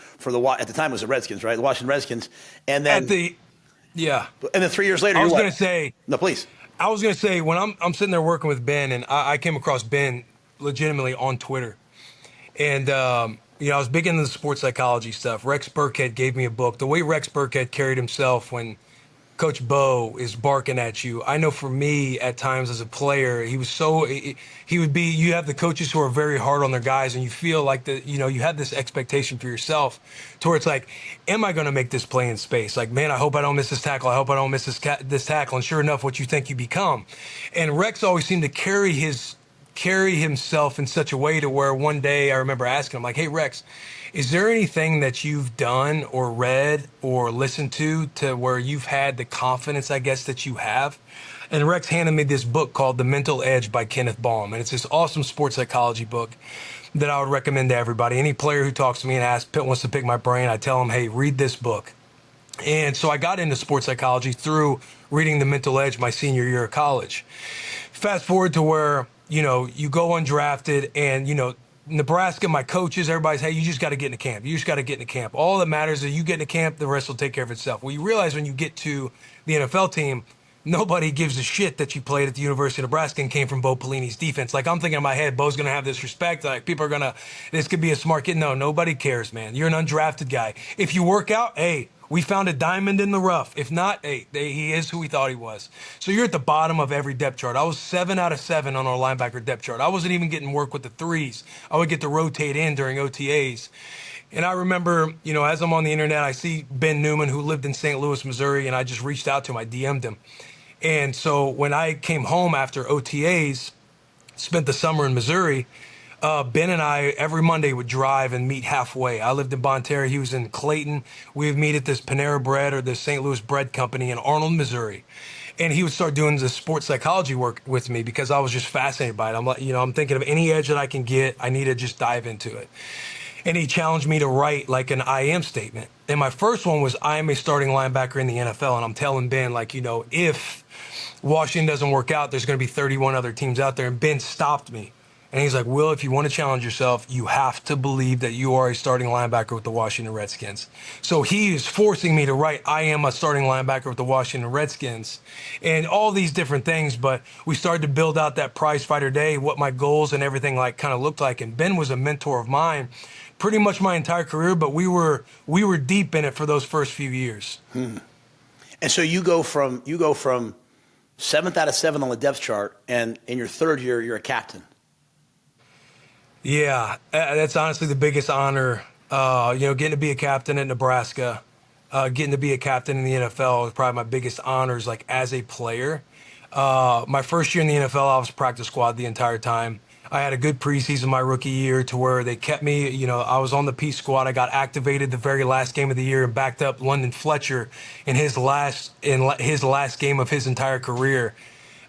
D: at the time it was the Redskins, right? The Washington Redskins. And then And then 3 years later,
A: I was going to say,
D: no, please.
A: I was going to say, when I'm sitting there working with Ben, and I came across Ben legitimately on Twitter. And, I was big into the sports psychology stuff. Rex Burkhead gave me a book. The way Rex Burkhead carried himself when Coach Bo is barking at you. I know for me, at times as a player, he would be, you have the coaches who are very hard on their guys, and you feel like you have this expectation for yourself to where it's like, am I going to make this play in space? Like, man, I hope I don't miss this tackle. I hope I don't miss this tackle. And sure enough, what you think you become. And Rex always seemed to carry himself in such a way to where one day I remember asking him, like, hey, Rex, is there anything that you've done or read or listened to where you've had the confidence, I guess, that you have? And Rex handed me this book called The Mental Edge by Kenneth Baum. And it's this awesome sports psychology book that I would recommend to everybody. Any player who talks to me and wants to pick my brain, I tell them, hey, read this book. And so I got into sports psychology through reading The Mental Edge my senior year of college. Fast forward to where, you go undrafted and, Nebraska, my coaches, everybody's, hey, you just got to get into camp. You just got to get into camp. All that matters is you get into camp, the rest will take care of itself. Well, you realize when you get to the NFL team, nobody gives a shit that you played at the University of Nebraska and came from Bo Pelini's defense. Like, I'm thinking in my head, Bo's going to have this respect. Like, people are this could be a smart kid. No, nobody cares, man. You're an undrafted guy. If you work out, hey, we found a diamond in the rough. If not, hey, he is who we thought he was. So you're at the bottom of every depth chart. I was 7 out of 7 on our linebacker depth chart. I wasn't even getting work with the threes. I would get to rotate in during OTAs. And I remember, as I'm on the internet, I see Ben Newman, who lived in St. Louis, Missouri, and I just reached out to him. I DM'd him. And so when I came home after OTAs, spent the summer in Missouri, Ben and I every Monday would drive and meet halfway. I lived in Bonne Terre. He was in Clayton. We would meet at this Panera Bread or the St. Louis Bread Company in Arnold, Missouri. And he would start doing the sports psychology work with me because I was just fascinated by it. I'm like, I'm thinking of any edge that I can get. I need to just dive into it. and he challenged me to write like an I am statement. And my first one was, I am a starting linebacker in the NFL. And I'm telling Ben, like, if Washington doesn't work out, there's going to be 31 other teams out there. And Ben stopped me. And he's like, Will, if you want to challenge yourself, you have to believe that you are a starting linebacker with the Washington Redskins. So he is forcing me to write, I am a starting linebacker with the Washington Redskins, and all these different things. But we started to build out that prize fighter day, what my goals and everything like kind of looked like. And Ben was a mentor of mine pretty much my entire career, but we were deep in it for those first few years.
D: And so you go from 7th out of 7 on the depth chart, and in your third year, you're a captain.
A: Yeah, that's honestly the biggest honor. Getting to be a captain at Nebraska, getting to be a captain in the NFL is probably my biggest honors, like as a player. My first year in the NFL, I was practice squad the entire time. I had a good preseason my rookie year to where they kept me, I was on the Peace squad. I got activated the very last game of the year and backed up London Fletcher in his last game of his entire career.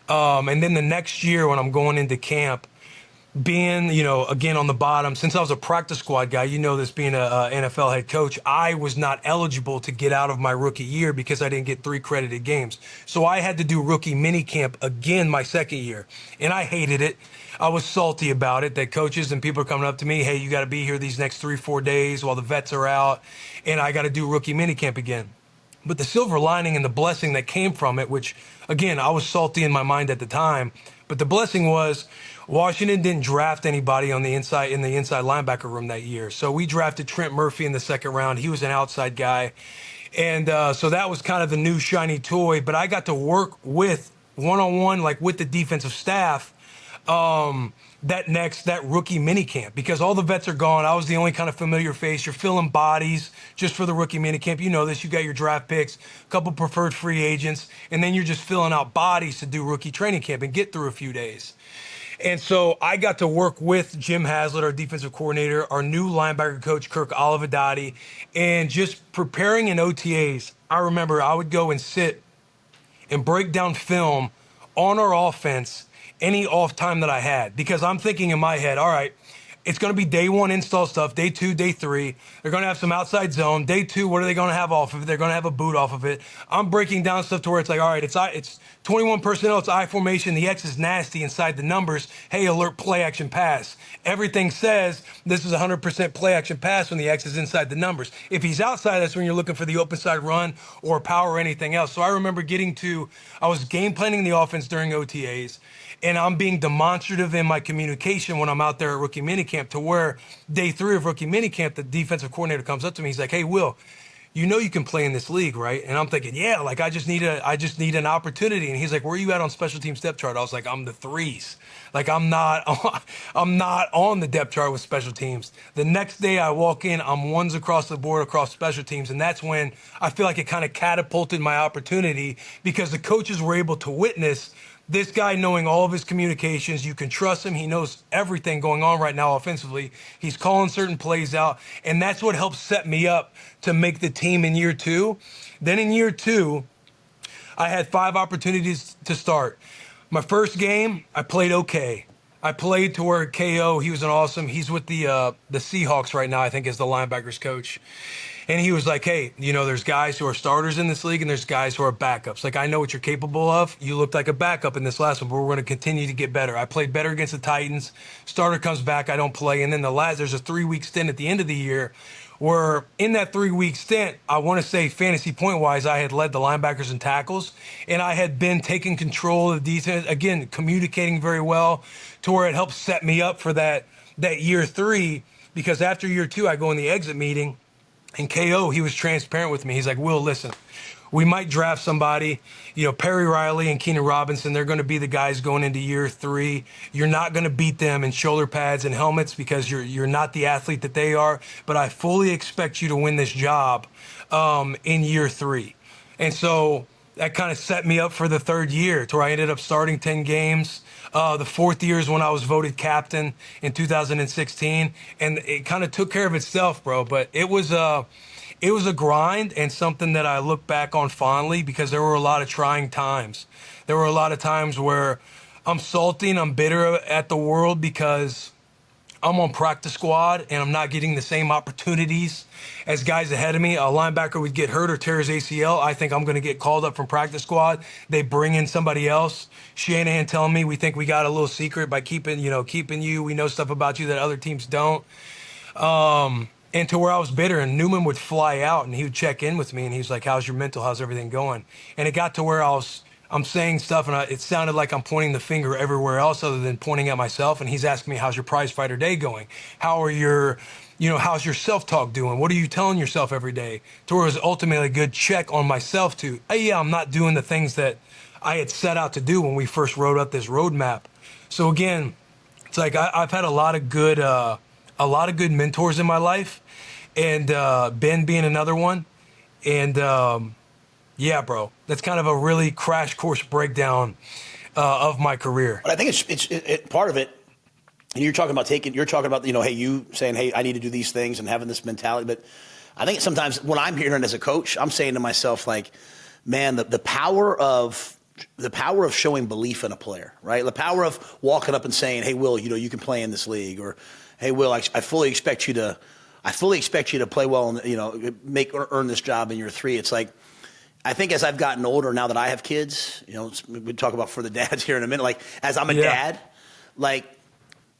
A: And then the next year when I'm going into camp, being, again on the bottom, since I was a practice squad guy, this being a NFL head coach, I was not eligible to get out of my rookie year because I didn't get 3 credited games. So I had to do rookie mini camp again my second year, and I hated it. I was salty about it, that coaches and people are coming up to me, hey, you got to be here these next 3-4 days while the vets are out, and I got to do rookie mini camp again. But the silver lining and the blessing that came from it, which, again, I was salty in my mind at the time, but the blessing was Washington didn't draft anybody in the inside linebacker room that year. So we drafted Trent Murphy in the second round. He was an outside guy. And so that was kind of the new shiny toy. But I got to work with one-on-one, like with the defensive staff, that rookie mini camp, because all the vets are gone. I was the only kind of familiar face. You're filling bodies just for the rookie mini camp. You know this. You got your draft picks, a couple preferred free agents, and then you're just filling out bodies to do rookie training camp and get through a few days. And so I got to work with Jim Haslett, our defensive coordinator, our new linebacker coach, Kirk Olivedati, and just preparing in OTAs. I remember I would go and sit and break down film on our offense any off time that I had, because I'm thinking in my head, all right, it's going to be day 1 install stuff, day 2, day 3. They're going to have some outside zone. Day 2, what are they going to have off of it? They're going to have a boot off of it. I'm breaking down stuff to where it's like, all right, it's 21 personnel, it's I formation. The X is nasty inside the numbers. Hey, alert, play action pass. Everything says this is 100% play action pass when the X is inside the numbers. If he's outside, that's when you're looking for the open side run or power or anything else. So I remember I was game planning the offense during OTAs, and I'm being demonstrative in my communication when I'm out there at rookie minicamp, to where day 3 of rookie minicamp, the defensive coordinator comes up to me. He's like, hey, Will, you can play in this league, right? And I'm thinking, yeah, like I just need an opportunity. And he's like, where are you at on special teams depth chart? I was like, I'm the 3s. Like I'm not on the depth chart with special teams. The next day I walk in, I'm 1s across the board across special teams. And that's when I feel like it kind of catapulted my opportunity, because the coaches were able to witness this guy knowing all of his communications. You can trust him. He knows everything going on right now offensively. He's calling certain plays out. And that's what helped set me up to make the team in year 2. Then in year 2, I had 5 opportunities to start. My first game, I played okay. I played to where KO, he's with the Seahawks right now, I think, as the linebackers coach. And he was like, hey, there's guys who are starters in this league and there's guys who are backups. Like, I know what you're capable of. You looked like a backup in this last one, but we're going to continue to get better. I played better against the Titans. Starter comes back, I don't play. And then there's a 3-week stint at the end of the year where in that 3-week stint, I want to say fantasy point-wise, I had led the linebackers in tackles, and I had been taking control of the defense, again, communicating very well, to where it helped set me up for that year 3, because after year 2, I go in the exit meeting, and KO, he was transparent with me. He's like, Will, listen, we might draft somebody, Perry Riley and Keenan Robinson, they're going to be the guys going into year 3. You're not going to beat them in shoulder pads and helmets because you're not the athlete that they are, but I fully expect you to win this job in year 3. And so that kind of set me up for the 3rd year, to where I ended up starting 10 games. The 4th year is when I was voted captain in 2016, and it kind of took care of itself, bro. But it was a grind, and something that I look back on fondly, because there were a lot of trying times. There were a lot of times where I'm salty and I'm bitter at the world, because I'm on practice squad and I'm not getting the same opportunities as guys ahead of me. A linebacker would get hurt or tear his ACL. I think I'm going to get called up from practice squad. They bring in somebody else. Shanahan telling me we think we got a little secret by keeping you. We know stuff about you that other teams don't. And to where I was bitter, and Newman would fly out and he would check in with me and he's like, how's your mental? How's everything going? And it got to where I'm saying stuff and it sounded like I'm pointing the finger everywhere else other than pointing at myself. And he's asking me, how's your prize fighter day going? How's your self-talk doing? What are you telling yourself every day? To where it was ultimately a good check on myself to, hey, yeah, I'm not doing the things that I had set out to do when we first wrote up this roadmap. So again, it's like I've had a lot of good mentors in my life, and Ben being another one. And yeah, bro, that's kind of a really crash course breakdown of my career.
D: But I think it's part of it. And you're talking about hey, you saying, hey, I need to do these things and having this mentality. But I think sometimes when I'm hearing as a coach, I'm saying to myself, like, man, the power of showing belief in a player, right? The power of walking up and saying, hey, Will, you can play in this league, or hey, Will, I fully expect you to play well and earn this job in year 3. It's like, I think as I've gotten older, now that I have kids, we talk about for the dads here in a minute, like as I'm a dad, like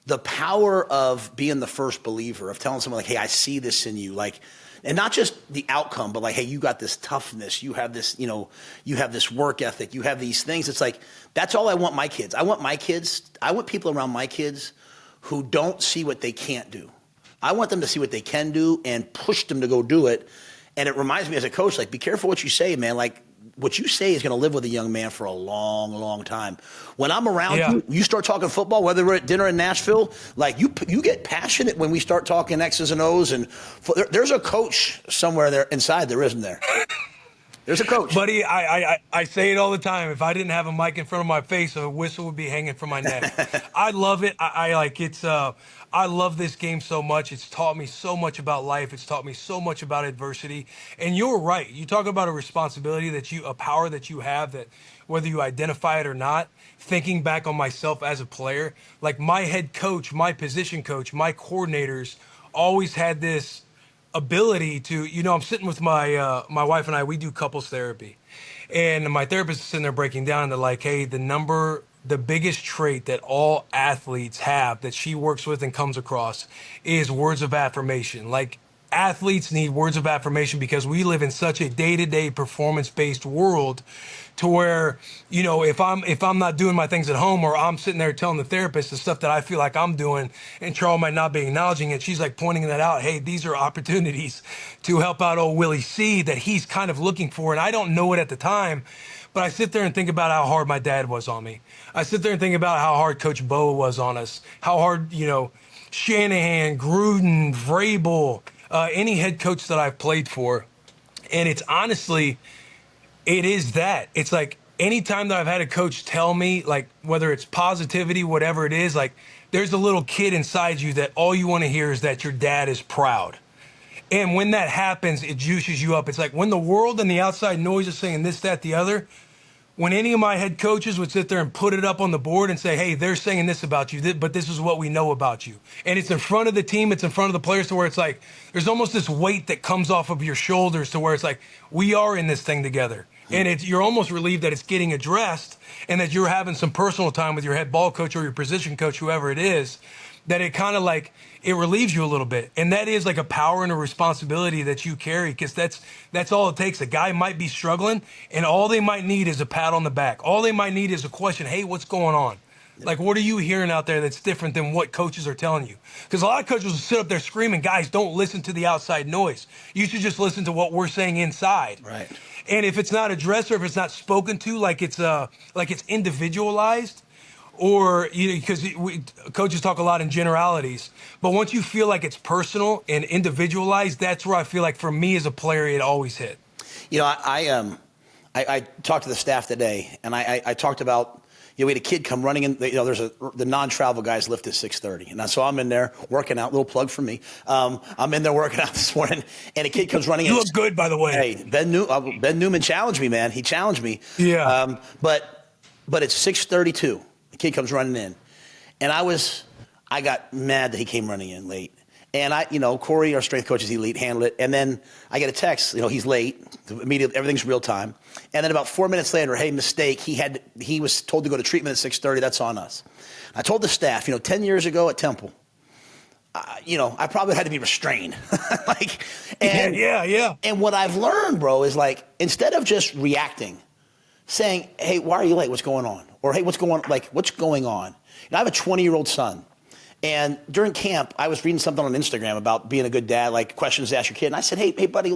D: the power of being the first believer, of telling someone like, hey, I see this in you, like, and not just the outcome, but like, hey, you got this toughness, you have this, you have this work ethic, you have these things. It's like, that's all I want my kids. I want people around my kids who don't see what they can't do. I want them to see what they can do and push them to go do it. And it reminds me as a coach, like, be careful what you say, man. Like, what you say is going to live with a young man for a long, long time. When I'm around you start talking football, whether we're at dinner in Nashville, like you get passionate when we start talking X's and O's. And there's a coach somewhere there inside there, isn't there? There's a coach.
A: Buddy, I say it all the time. If I didn't have a mic in front of my face, a whistle would be hanging from my neck. I love it. I love this game so much. It's taught me so much about life. It's taught me so much about adversity. And you're right. You talk about a responsibility a power that you have, that whether you identify it or not, thinking back on myself as a player, like my head coach, my position coach, my coordinators always had this ability to, I'm sitting with my wife and we do couples therapy, and my therapist is sitting there breaking down, and they're like, hey, the biggest trait that all athletes have that she works with and comes across is words of affirmation. Like, athletes need words of affirmation because we live in such a day-to-day performance-based world to where, if I'm not doing my things at home, or I'm sitting there telling the therapist the stuff that I feel like I'm doing and Charles might not be acknowledging it, she's like pointing that out. Hey, these are opportunities to help out old Willie C that he's kind of looking for. And I don't know it at the time, but I sit there and think about how hard my dad was on me. I sit there and think about how hard Coach Bo was on us, how hard, Shanahan, Gruden, Vrabel, any head coach that I've played for. And it's honestly, it is that. It's like anytime that I've had a coach tell me, like, whether it's positivity, whatever it is, like, there's a little kid inside you that all you want to hear is that your dad is proud. And when that happens, it juices you up. It's like when the world and the outside noise is saying this, that, the other, when any of my head coaches would sit there and put it up on the board and say, hey, they're saying this about you, but this is what we know about you. And it's in front of the team, it's in front of the players, to where it's like there's almost this weight that comes off of your shoulders, to where it's like, we are in this thing together. And you're almost relieved that it's getting addressed and that you're having some personal time with your head ball coach or your position coach, whoever it is, that it kind of like, it relieves you a little bit. And that is like a power and a responsibility that you carry, because that's all it takes. A guy might be struggling and all they might need is a pat on the back. All they might need is a question. Hey, what's going on? Like, what are you hearing out there that's different than what coaches are telling you? Because a lot of coaches will sit up there screaming, guys, don't listen to the outside noise. You should just listen to what we're saying inside.
D: Right.
A: And if it's not addressed, or if it's not spoken to, like it's individualized, or because coaches talk a lot in generalities, but once you feel like it's personal and individualized, that's where I feel like for me as a player, it always hit.
D: I talked to the staff today, and I talked about, we had a kid come running in. The non-travel guys lift at 6:30, and so I'm in there working out. Little plug for me. I'm in there working out this morning, and a kid comes running in.
A: You look good, by the way.
D: Hey, Ben Newman challenged me, man. He challenged me.
A: Yeah.
D: But it's 6:32. The kid comes running in, and I was I got mad that he came running in late. And Corey, our strength coach, is elite, handled it. And then I get a text, he's late. Immediately, everything's real time. And then about 4 minutes later, hey, mistake. He was told to go to treatment at 6:30. That's on us. I told the staff, 10 years ago at Temple, I probably had to be restrained.
A: Yeah.
D: And what I've learned, bro, is instead of just reacting, saying, hey, why are you late? What's going on? Or, hey, what's going on? I have a 20-year-old son. And during camp, I was reading something on Instagram about being a good dad, questions to ask your kid. And I said, hey, buddy,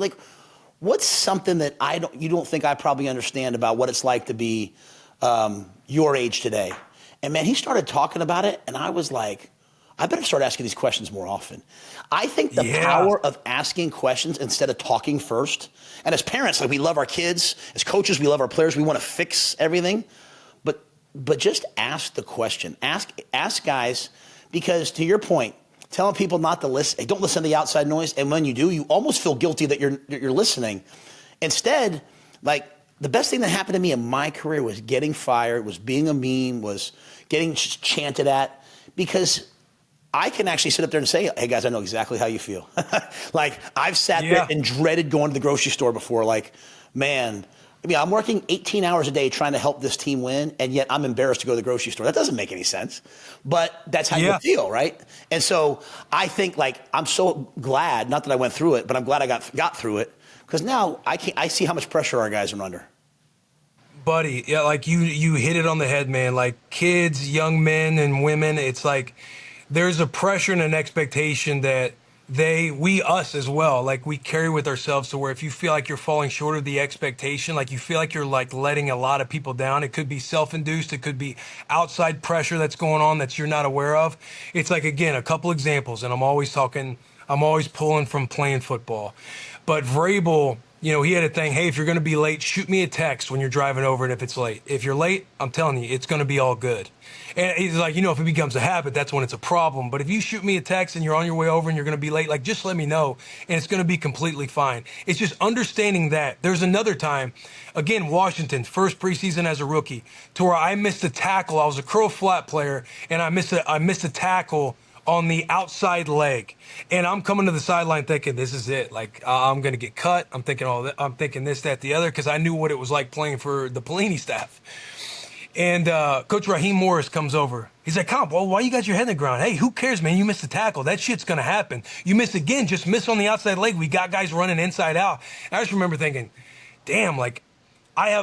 D: what's something that you don't think I probably understand about what it's like to be your age today? And, man, he started talking about it, and I was like, I better start asking these questions more often. I think the power of asking questions instead of talking first, and as parents, we love our kids. As coaches, we love our players. We want to fix everything. But just ask the question. Ask guys. Because to your point, telling people not to listen, hey, don't listen to the outside noise. And when you do, you almost feel guilty that you're listening. Instead, the best thing that happened to me in my career was getting fired, was being a meme, was getting chanted at. Because I can actually sit up there and say, hey, guys, I know exactly how you feel. I've sat there and dreaded going to the grocery store before. Man, I'm working 18 hours a day trying to help this team win, and yet I'm embarrassed to go to the grocery store. That doesn't make any sense, but that's how you feel, right? And so I think I'm so glad, not that I went through it, but I'm glad I got through it because now I see how much pressure our guys are under.
A: Buddy, you hit it on the head, man. Kids, young men and women, it's there's a pressure and an expectation that us as well, we carry with ourselves to where if you feel like you're falling short of the expectation, you feel like you're letting a lot of people down. It could be self-induced. It could be outside pressure that's going on that you're not aware of. It's again, a couple examples, and I'm always pulling from playing football. But Vrabel, he had a thing, hey, if you're going to be late, shoot me a text when you're driving over and if it's late. If you're late, I'm telling you, it's going to be all good. And he's if it becomes a habit, that's when it's a problem. But if you shoot me a text and you're on your way over and you're going to be late, just let me know and it's going to be completely fine. It's just understanding that. There's another time, again, Washington, first preseason as a rookie, to where I missed a tackle. I was a crow flat player and I missed a tackle on the outside leg. And I'm coming to the sideline thinking, this is it. I'm going to get cut. I'm thinking this, that, the other, because I knew what it was like playing for the Pelini staff. And Coach Raheem Morris comes over. He's like, Comp, well, why you got your head in the ground? Hey, who cares, man? You missed a tackle. That shit's going to happen. You miss again, just miss on the outside leg. We got guys running inside out. And I just remember thinking, damn,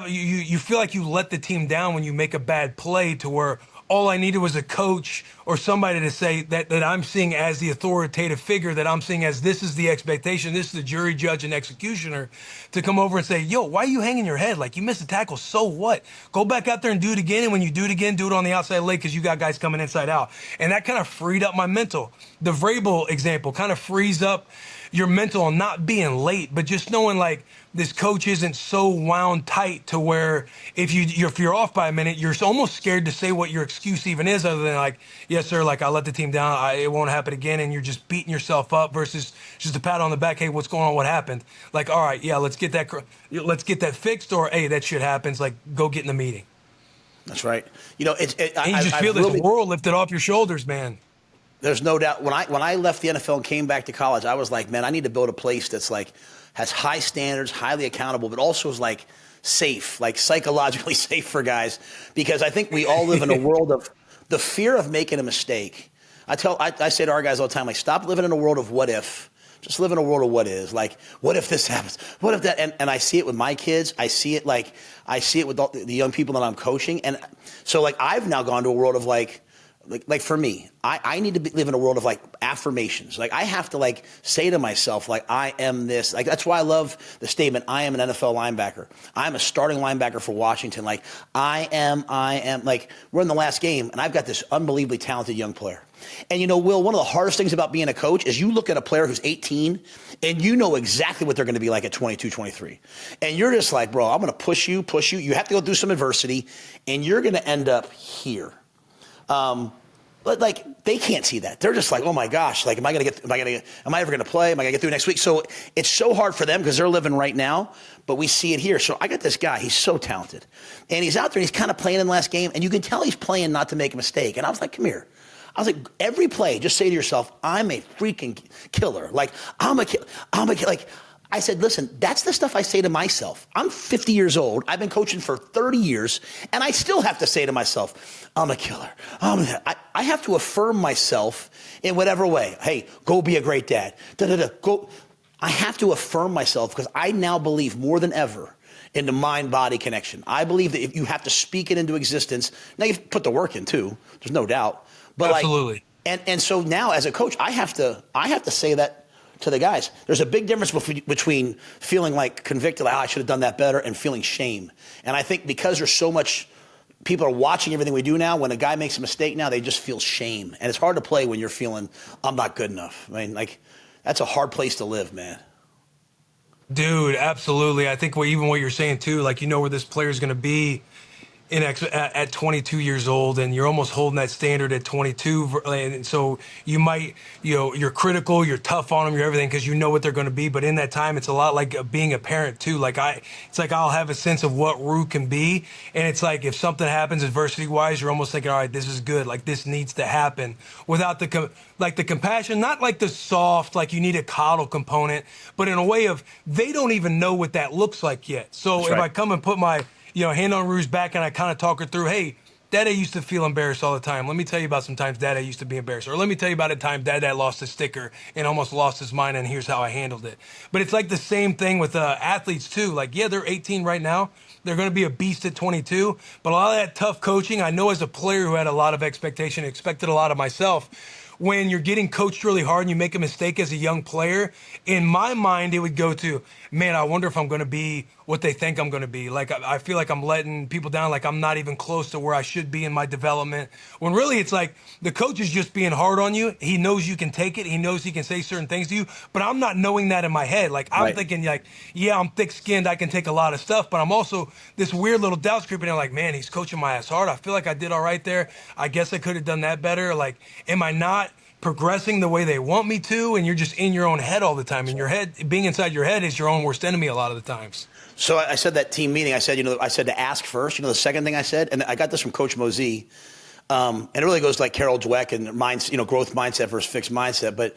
A: you feel like you let the team down when you make a bad play to where all I needed was a coach or somebody to say that I'm seeing as the authoritative figure, that I'm seeing as this is the expectation, this is the jury, judge, and executioner, to come over and say, yo, why are you hanging your head? You missed a tackle, so what? Go back out there and do it again, and when you do it again, do it on the outside leg because you got guys coming inside out. And that kind of freed up my mental. The Vrabel example kind of frees up your mental on not being late, but just knowing this coach isn't so wound tight to where if you're off by a minute, you're almost scared to say what your excuse even is, other than yes sir, I let the team down, it won't happen again, and you're just beating yourself up versus just a pat on the back, hey, what's going on, what happened? All right, yeah, let's get that fixed, or hey, that shit happens, go get in the meeting.
D: That's right.
A: And you just feel this world lifted off your shoulders, man.
D: There's no doubt. When I left the NFL and came back to college, I was like, man, I need to build a place that's has high standards, highly accountable, but also is safe, psychologically safe for guys. Because I think we all live in a world of the fear of making a mistake. I say to our guys all the time, stop living in a world of what if. Just live in a world of what is. What if this happens? What if that? And I see it with my kids. I see it with the young people that I'm coaching. And so I've now gone to a world of for me, I need to live in a world of affirmations. I have to say to myself, I am this. That's why I love the statement, I am an NFL linebacker. I'm a starting linebacker for Washington. I am. We're in the last game, and I've got this unbelievably talented young player. And Will, one of the hardest things about being a coach is you look at a player who's 18, and you know exactly what they're going to be like at 22, 23. And you're just bro, I'm going to push you. You have to go through some adversity, and you're going to end up here. But they can't see that. They're just oh my gosh, am I ever going to play? Am I going to get through next week? So it's so hard for them because they're living right now, but we see it here. So I got this guy, he's so talented, and he's out there, he's kind of playing in the last game, and you can tell he's playing not to make a mistake. And I was like, come here. I was like, every play, just say to yourself, I'm a freaking killer. Like, I'm a killer. Like, I said, listen, that's the stuff I say to myself. I'm 50 years old. I've been coaching for 30 years, and I still have to say to myself, I'm a killer. I have to affirm myself in whatever way. Hey, go be a great dad. Go. I have to affirm myself because I now believe more than ever in the mind-body connection. I believe that if you have to speak it into existence, now you've put the work in too. There's no doubt. But
A: absolutely.
D: And so now as a coach, I have to say that to the guys. There's a big difference between feeling like convicted, like, I should have done that better, and feeling shame. And I think because there's so much, people are watching everything we do now, when a guy makes a mistake now, they just feel shame. And it's hard to play when you're feeling, I'm not good enough. I mean, like, that's a hard place to live, man.
A: Dude, absolutely. I think even what you're saying too, like, where this player is going to be at 22 years old, and you're almost holding that standard at 22. And so you might, you're critical, you're tough on them, you're everything because you know what they're going to be. But in that time, it's a lot like being a parent too. Like it's like I'll have a sense of what Rhule can be. And it's like if something happens adversity wise, you're almost thinking, all right, this is good. Like this needs to happen without the compassion, not like the soft, like you need a coddle component, but in a way of they don't even know what that looks like yet. So
D: That's
A: if
D: right.
A: I come and put my hand on Rhule's back and I kind of talk her through, hey, Dada used to feel embarrassed all the time. Let me tell you about some times Dada used to be embarrassed. Or let me tell you about a time Dada lost a sticker and almost lost his mind, and here's how I handled it. But it's like the same thing with athletes too. Like, yeah, they're 18 right now. They're going to be a beast at 22. But a lot of that tough coaching, I know as a player who had a lot of expectation, expected a lot of myself, when you're getting coached really hard and you make a mistake as a young player, in my mind, it would go to, man, I wonder if I'm going to be what they think I'm going to be. Like, I feel like I'm letting people down, like I'm not even close to where I should be in my development. When really it's like the coach is just being hard on you. He knows you can take it. He knows he can say certain things to you, but I'm not knowing that in my head. Like, I'm thinking like, yeah, I'm thick-skinned. I can take a lot of stuff, but I'm also this weird little doubt creeping in, like, man, he's coaching my ass hard. I feel like I did all right there. I guess I could have done that better. Like, am I not progressing the way they want me to? And you're just in your own head all the time. And your head, being inside your head is your own worst enemy a lot of the times.
D: So I said that team meeting, I said to ask first, the second thing I said, and I got this from Coach Mosey, and it really goes like Carol Dweck and growth mindset versus fixed mindset. But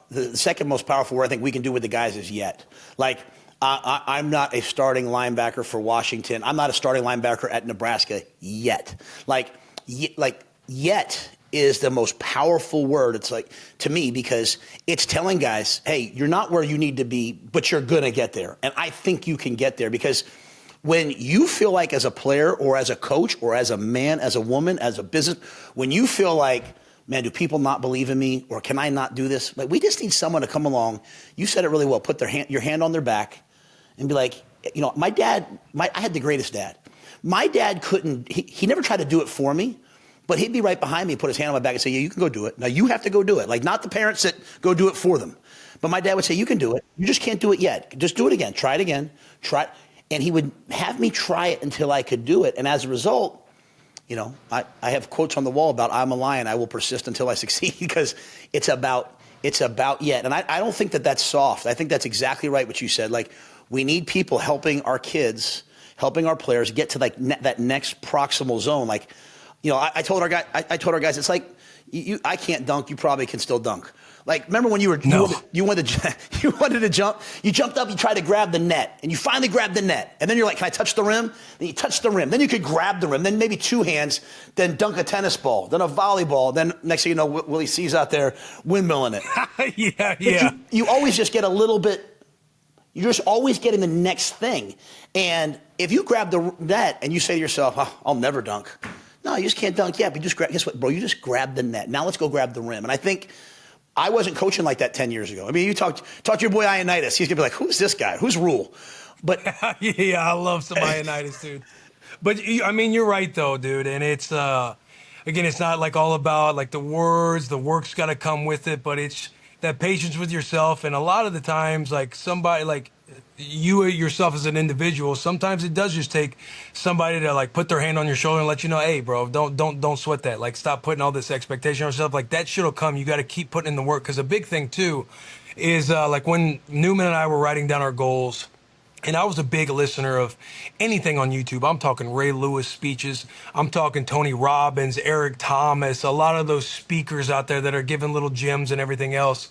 D: the second most powerful word I think we can do with the guys is yet. Like, I'm not a starting linebacker for Washington. I'm not a starting linebacker at Nebraska yet. Like yet is the most powerful word, it's like, to me, because it's telling guys, hey, you're not where you need to be, but you're going to get there. And I think you can get there, because when you feel like, as a player or as a coach or as a man, as a woman, as a business, when you feel like, man, do people not believe in me, or can I not do this? Like, we just need someone to come along. You said it really well. Put your hand on their back and be like, my dad, I had the greatest dad. My dad couldn't, he never tried to do it for me. But he'd be right behind me, put his hand on my back and say, yeah, you can go do it. Now you have to go do it. Like, not the parents that go do it for them. But my dad would say, you can do it. You just can't do it yet. Just do it again. Try it again. Try it. And he would have me try it until I could do it. And as a result, I have quotes on the wall about, I'm a lion, I will persist until I succeed, because it's about yet. And I don't think that that's soft. I think that's exactly right what you said. Like, we need people helping our kids, helping our players get to like that next proximal zone. Like, I told our guys, it's like, I can't dunk. You probably can still dunk. Like, remember when you wanted to jump, you jumped up, you tried to grab the net, and you finally grabbed the net. And then you're like, can I touch the rim? Then you touch the rim. Then you could grab the rim. Then maybe two hands, then dunk a tennis ball, then a volleyball. Then next thing you know, Willie C's out there windmilling it.
A: Yeah.
D: You always just get a little bit, you're just always getting the next thing. And if you grab the net and you say to yourself, I'll never dunk. No, you just can't dunk yet, but guess what, bro? You just grabbed the net. Now let's go grab the rim. And I think I wasn't coaching like that 10 years ago. I mean, you talk to your boy Ionitis. He's going to be like, who's this guy? Who's Rhule? But
A: yeah, I love some Ionitis, dude. But, I mean, you're right, though, dude. And it's, again, it's not like all about like the words. The work's got to come with it. But it's that patience with yourself. And a lot of the times, like somebody like you yourself as an individual, sometimes it does just take somebody to like put their hand on your shoulder and let you know, hey, bro, don't sweat that. Like, stop putting all this expectation on yourself. Like, that shit'll come. You got to keep putting in the work. Because a big thing too is like when Newman and I were writing down our goals, And I was a big listener of anything on YouTube. I'm talking Ray Lewis speeches. I'm talking Tony Robbins, Eric Thomas, a lot of those speakers out there that are giving little gems and everything else.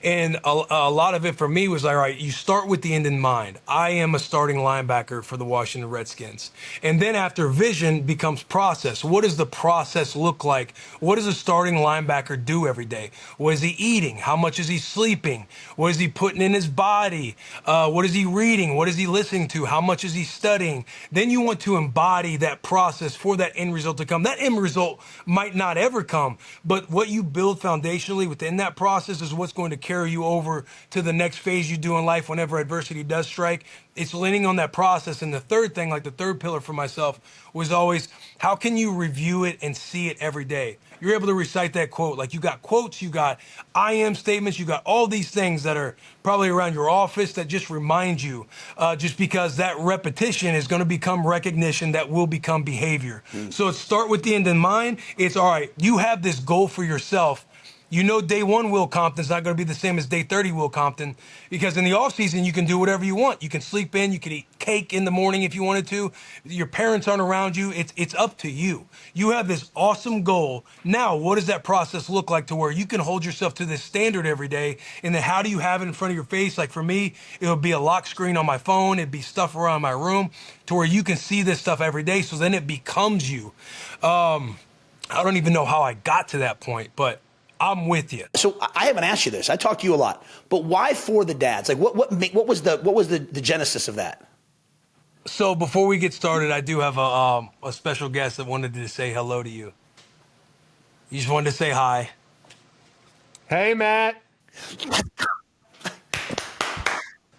A: And a lot of it for me was like, all right, you start with the end in mind. I am a starting linebacker for the Washington Redskins. And then after vision becomes process. What does the process look like? What does a starting linebacker do every day? What is he eating? How much is he sleeping? What is he putting in his body? What is he reading? What is he listening to? How much is he studying? Then you want to embody that process for that end result to come. That end result might not ever come, but what you build foundationally within that process is what's going to carry you over to the next phase you do in life whenever adversity does strike. It's leaning on that process. And the third thing, like the third pillar for myself, was always, how can you review it and see it every day? You're able to recite that quote. Like, you got quotes, you got I am statements, you got all these things that are probably around your office that just remind you, just because that repetition is going to become recognition that will become behavior. So it's start with the end in mind. It's all right, you have this goal for yourself. You know, day one Will Compton's not going to be the same as day 30 Will Compton, because in the offseason, you can do whatever you want. You can sleep in, you can eat cake in the morning if you wanted to. Your parents aren't around you. It's up to you. You have this awesome goal. Now, what does that process look like to where you can hold yourself to this standard every day? And then how do you have it in front of your face? Like for me, it would be a lock screen on my phone. It'd be stuff around my room to where you can see this stuff every day. So then it becomes you. I don't even know how I got to that point, but I'm with you.
D: So I haven't asked you this. I talk to you a lot, but why for the dads? Like, what was the genesis of that?
A: So before we get started, I do have a special guest that wanted to say hello to you. You just wanted to say hi.
E: Hey, Matt.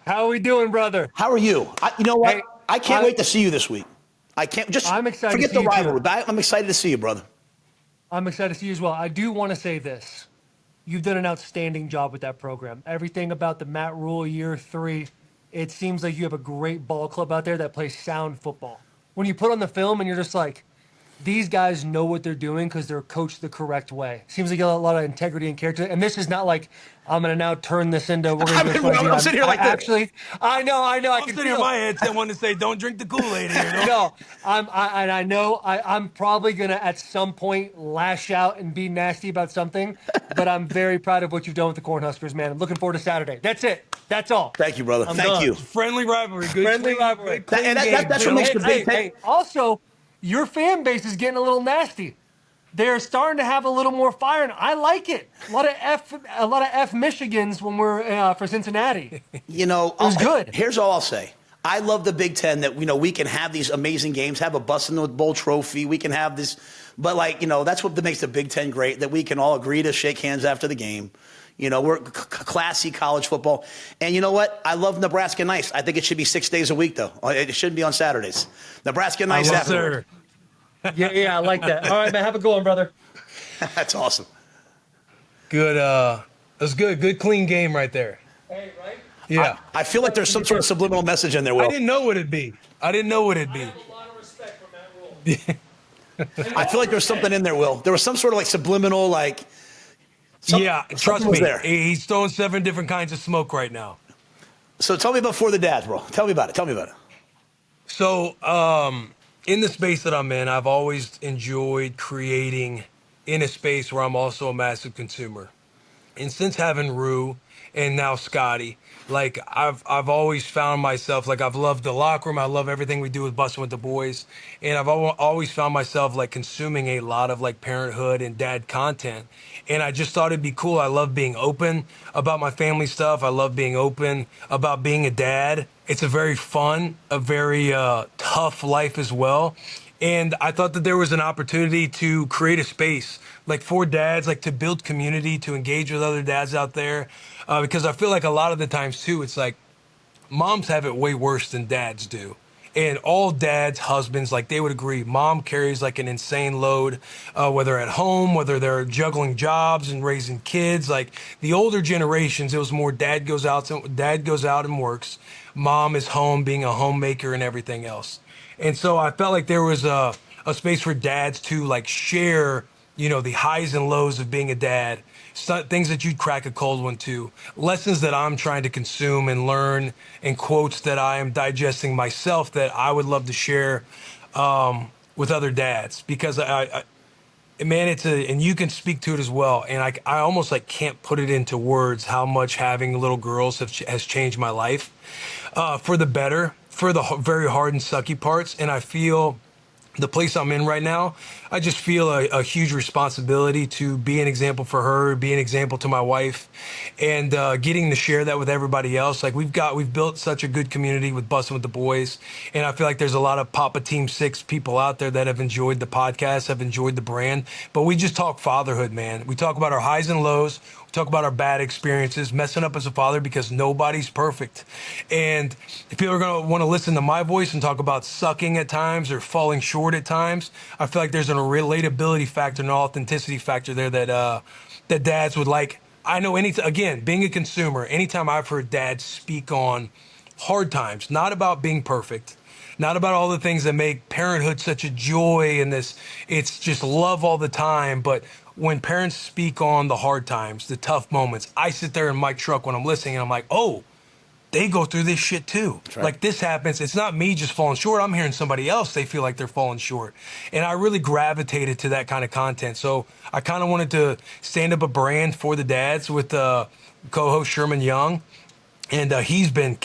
E: How are we doing, brother?
D: How are you? You know what?
E: Hey,
D: I can't wait to see you this week. I can't just.
E: I'm excited
D: forget
E: to see
D: the
E: you too.
D: rivalry. I'm excited to see you, brother.
E: I'm excited to see you as well. I do want to say this. You've done an outstanding job with that program. Everything about the Matt Rhule year 3, it seems like you have a great ball club out there that plays sound football. When you put on the film and you're just like, these guys know what they're doing because they're coached the correct way. Seems like you have a lot of integrity and character. And this is not like, I'm going to now turn this into, we're going to do
D: I'm sitting here like this.
E: Actually, I know. I
A: I'm
E: can
A: sitting
E: feel
A: here in my head that wanted to say, don't drink the Kool-Aid here. Don't.
E: No, I know I'm probably gonna at some point lash out and be nasty about something, but I'm very proud of what you've done with the Cornhuskers, man. I'm looking forward to Saturday. That's it. That's all.
D: Thank you, brother.
E: I'm
D: Thank
E: done.
D: you.
A: Friendly rivalry. Good
E: Friendly
A: clean-
E: rivalry.
A: good clean
D: And
A: game,
D: that's what
A: Bill.
D: makes the Big Ten.
E: Hey, also, your fan base is getting a little nasty. They're starting to have a little more fire, and I like it. A lot of F Michigans when we're for Cincinnati.
D: You know,
E: It was good.
D: Here's all I'll say. I love the Big Ten that, we can have these amazing games, have a Bussin Bowl trophy. We can have this. But, that's what makes the Big Ten great, that we can all agree to shake hands after the game. We're classy college football. And you know what? I love Nebraska Nice. I think it should be 6 days a week, though. It shouldn't be on Saturdays. Nebraska Nice
A: Yes,
D: afterward.
A: sir.
E: Yeah, I like that. All right, man, have a good one, brother.
D: That's awesome.
A: Good. That's good. Good, clean game right there.
E: Hey, right?
A: Yeah.
D: I feel like there's some sort of subliminal message in there, Will.
A: I didn't know what it'd be. I didn't know what it'd be.
E: A lot of respect for Matt Rhule.
D: I feel like there's something in there, Will. There was some sort of subliminal,
A: Yeah, trust
D: something was
A: me.
D: there.
A: He's throwing 7 different kinds of smoke right now.
D: So tell me about For the Dads, bro. Tell me about it.
A: So, in the space that I'm in, I've always enjoyed creating in a space where I'm also a massive consumer. And since having Rue and now Scotty, I've always found myself, I've loved the locker room. I love everything we do with Bussin with the boys. And I've always found myself consuming a lot of parenthood and dad content. And I just thought it'd be cool. I love being open about my family stuff. I love being open about being a dad. It's a very fun, a very tough life as well. And I thought that there was an opportunity to create a space for dads, to build community, to engage with other dads out there. Because I feel like a lot of the times too, it's moms have it way worse than dads do. And all dads, husbands, they would agree, mom carries an insane load, whether at home, whether they're juggling jobs and raising kids. The older generations, it was more dad goes out and works. Mom is home being a homemaker and everything else. And so I felt like there was a space for dads to share, the highs and lows of being a dad, things that you'd crack a cold one to, lessons that I'm trying to consume and learn, and quotes that I am digesting myself that I would love to share with other dads, because man, and you can speak to it as well. And I almost like can't put it into words how much having little girls has changed my life for the better, for the very hard and sucky parts. And I feel the place I'm in right now, I just feel a huge responsibility to be an example for her, be an example to my wife, and getting to share that with everybody else. Like we've built such a good community with Bussin' with the Boys, and I feel like there's a lot of Papa Team 6 people out there that have enjoyed the podcast, have enjoyed the brand. But we just talk fatherhood, man. We talk about our highs and lows. We talk about our bad experiences, messing up as a father, because nobody's perfect. And if people are going to want to listen to my voice and talk about sucking at times or falling short at times, I feel like there's a relatability factor and an authenticity factor there that dads would like. I know again, being a consumer, anytime I've heard dads speak on hard times, not about being perfect, not about all the things that make parenthood such a joy and it's just love all the time, but when parents speak on the hard times, the tough moments, I sit there in my truck when I'm listening and I'm like, oh, they go through this shit too. Right. Like this happens. It's not me just falling short. I'm hearing somebody else. They feel like they're falling short. And I really gravitated to that kind of content. So I kind of wanted to stand up a brand for the dads with co-host Sherman Young. And he's been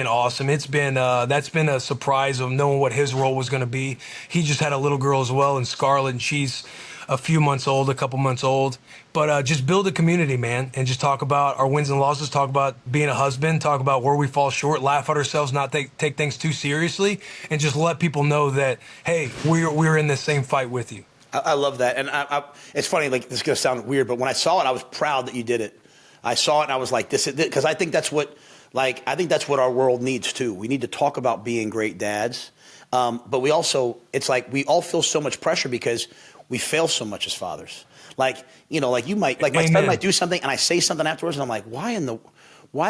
A: awesome. It's been that's been a surprise of knowing what his role was going to be. He just had a little girl as well, in Scarlett, and she's a couple months old. But just build a community, man, and just talk about our wins and losses, talk about being a husband, talk about where we fall short, laugh at ourselves, not take things too seriously, and just let people know that, hey, we're in the same fight with you.
D: I love that. And it's funny, like this is going to sound weird, but when I saw it, I was proud that you did it. I saw it and I was like, this is, because I think that's what our world needs too. We need to talk about being great dads. But we also, it's like we all feel so much pressure because we fail so much as fathers. Like, you know, like you might, like my son might do something and I say something afterwards and I'm like, why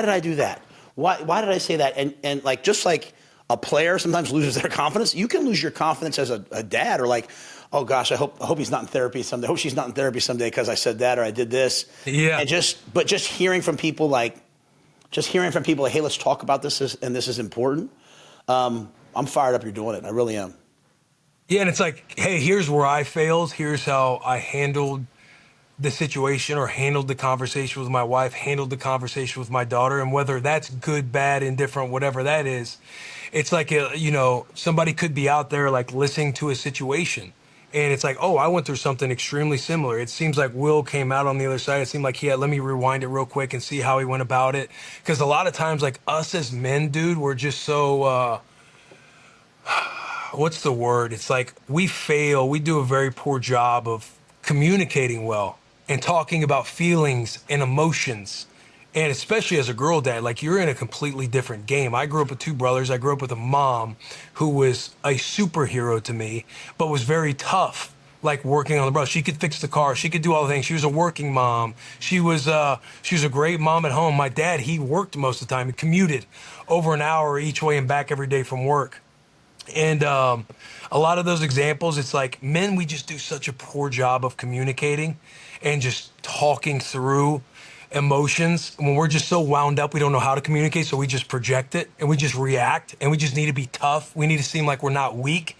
D: did I do that? Why did I say that? And like, just like a player sometimes loses their confidence, you can lose your confidence as a dad, or like, oh gosh, I hope he's not in therapy someday. I hope she's not in therapy someday because I said that or I did this.
A: Yeah.
D: And just hearing from people like, hey, let's talk about this, and this is important. I'm fired up you're doing it. I really am.
A: Yeah, and it's like, hey, here's where I failed. Here's how I handled the situation, or handled the conversation with my wife, handled the conversation with my daughter. And whether that's good, bad, indifferent, whatever that is, it's like, somebody could be out there like listening to a situation. And it's like, oh, I went through something extremely similar. It seems like Will came out on the other side. It seemed like he had, let me rewind it real quick and see how he went about it. Because a lot of times, like us as men, dude, we're just so, what's the word? It's like we fail. We do a very poor job of communicating well and talking about feelings and emotions. And especially as a girl dad, like you're in a completely different game. I grew up with two brothers. I grew up with a mom who was a superhero to me, but was very tough, like working on the bus. She could fix the car. She could do all the things. She was a working mom. She was a great mom at home. My dad, he worked most of the time. He commuted over an hour each way and back every day from work. And a lot of those examples, it's like men, we just do such a poor job of communicating and just talking through emotions. When we're just so wound up, we don't know how to communicate, so we just project it and we just react, and we just need to be tough. We need to seem like we're not weak.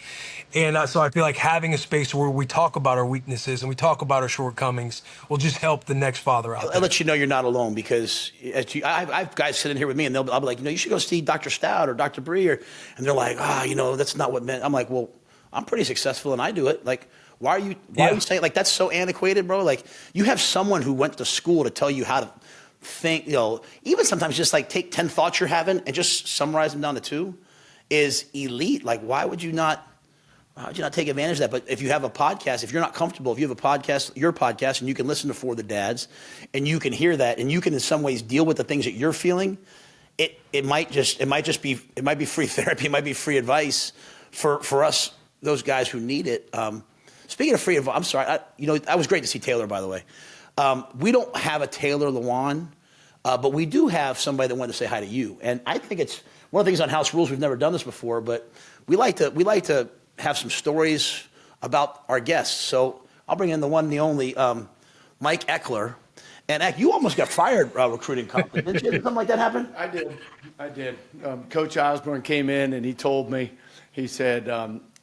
A: And so I feel like having a space where we talk about our weaknesses and we talk about our shortcomings will just help the next father out there.
D: I'll let you know you're not alone, because I have guys sitting here with me and I'll be like, you should go see Dr. Stout or Dr. Bree, and they're like, that's not what men. I'm like, well, I'm pretty successful and I do it. Like, why are you saying, like, that's so antiquated, bro? Like, you have someone who went to school to tell you how to think, even sometimes just like take 10 thoughts you're having and just summarize them down to 2 is elite. Like, why would you not take advantage of that? But if you have a podcast, if you're not comfortable, if you have a podcast, your podcast, and you can listen to For the Dads, and you can hear that, and you can in some ways deal with the things that you're feeling, it might be free therapy, it might be free advice for us, those guys who need it. Speaking of free advice, I'm sorry, I was great to see Taylor, by the way. We don't have a Taylor Lewan, but we do have somebody that wanted to say hi to you. And I think it's one of the things on House Rules, we've never done this before, but we like to have some stories about our guests. So I'll bring in the one and the only Mike Eckler. And Eck, you almost got fired recruiting Compton, didn't you? Did something like that happen?
F: I did. Coach Osborne came in and he told me, he said,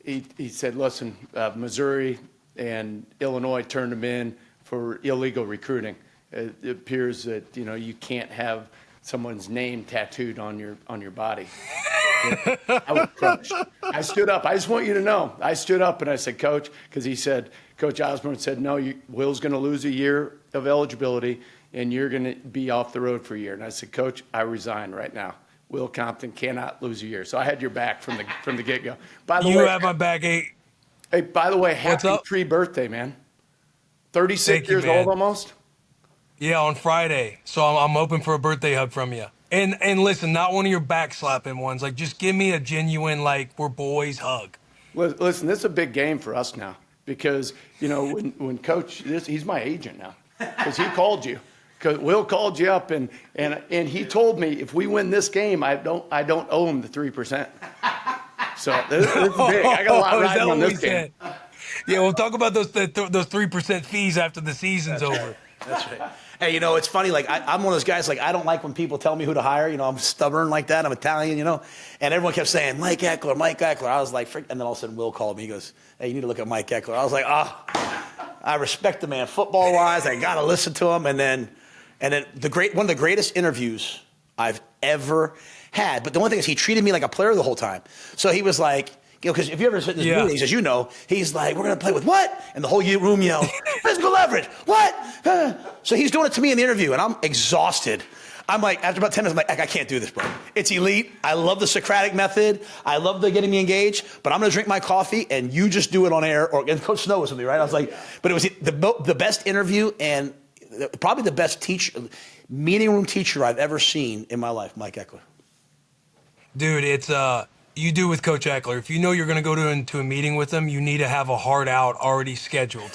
F: listen, Missouri and Illinois turned him in for illegal recruiting. It appears that, you can't have someone's name tattooed on your body. I was crushed. I stood up. I just want you to know. I stood up and I said, Coach, because Coach Osborne said, no, Will's going to lose a year of eligibility and you're going to be off the road for a year. And I said, Coach, I resign right now. Will Compton cannot lose a year. So I had your back from the get-go. By the way,
A: you have my back,
F: Hey, by the way, happy pre-birthday, man. 36 years old almost.
A: Yeah, on Friday. So I'm hoping for a birthday hug from you. And listen, not one of your back-slapping ones. Like, just give me a genuine, like, we're boys hug.
F: Listen, this is a big game for us now because, when Coach, he's my agent now because he called you. Because Will called you up and he told me if we win this game, I don't owe him the 3%. So this is big. I got a lot riding on this game.
A: Yeah, we'll talk about those 3% fees after the season's over.
D: That's right. Hey, it's funny. Like I'm one of those guys. Like I don't like when people tell me who to hire. I'm stubborn like that. I'm Italian. And everyone kept saying Mike Eckler, Mike Eckler. I was like, frick. And then all of a sudden, Will called me. He goes, "Hey, you need to look at Mike Eckler." I was like, I respect the man football wise. I gotta listen to him. And then one of the greatest interviews I've ever had. But the one thing is, he treated me like a player the whole time. So he was like. Because if you ever sit in this meetings, as you know, he's like, we're going to play with what? And the whole room yells, physical leverage, what? So he's doing it to me in the interview, and I'm exhausted. I'm like, after about 10 minutes, I'm like, I can't do this, bro. It's elite. I love the Socratic method. I love the getting me engaged, but I'm going to drink my coffee, and you just do it on air. And Coach Snow was with me, right? I was like, but it was the best interview and probably the best meeting room teacher I've ever seen in my life, Mike Eckler.
A: Dude, it's you do with Coach Eckler. If you know you're going to go into a meeting with him, you need to have a hard out already scheduled,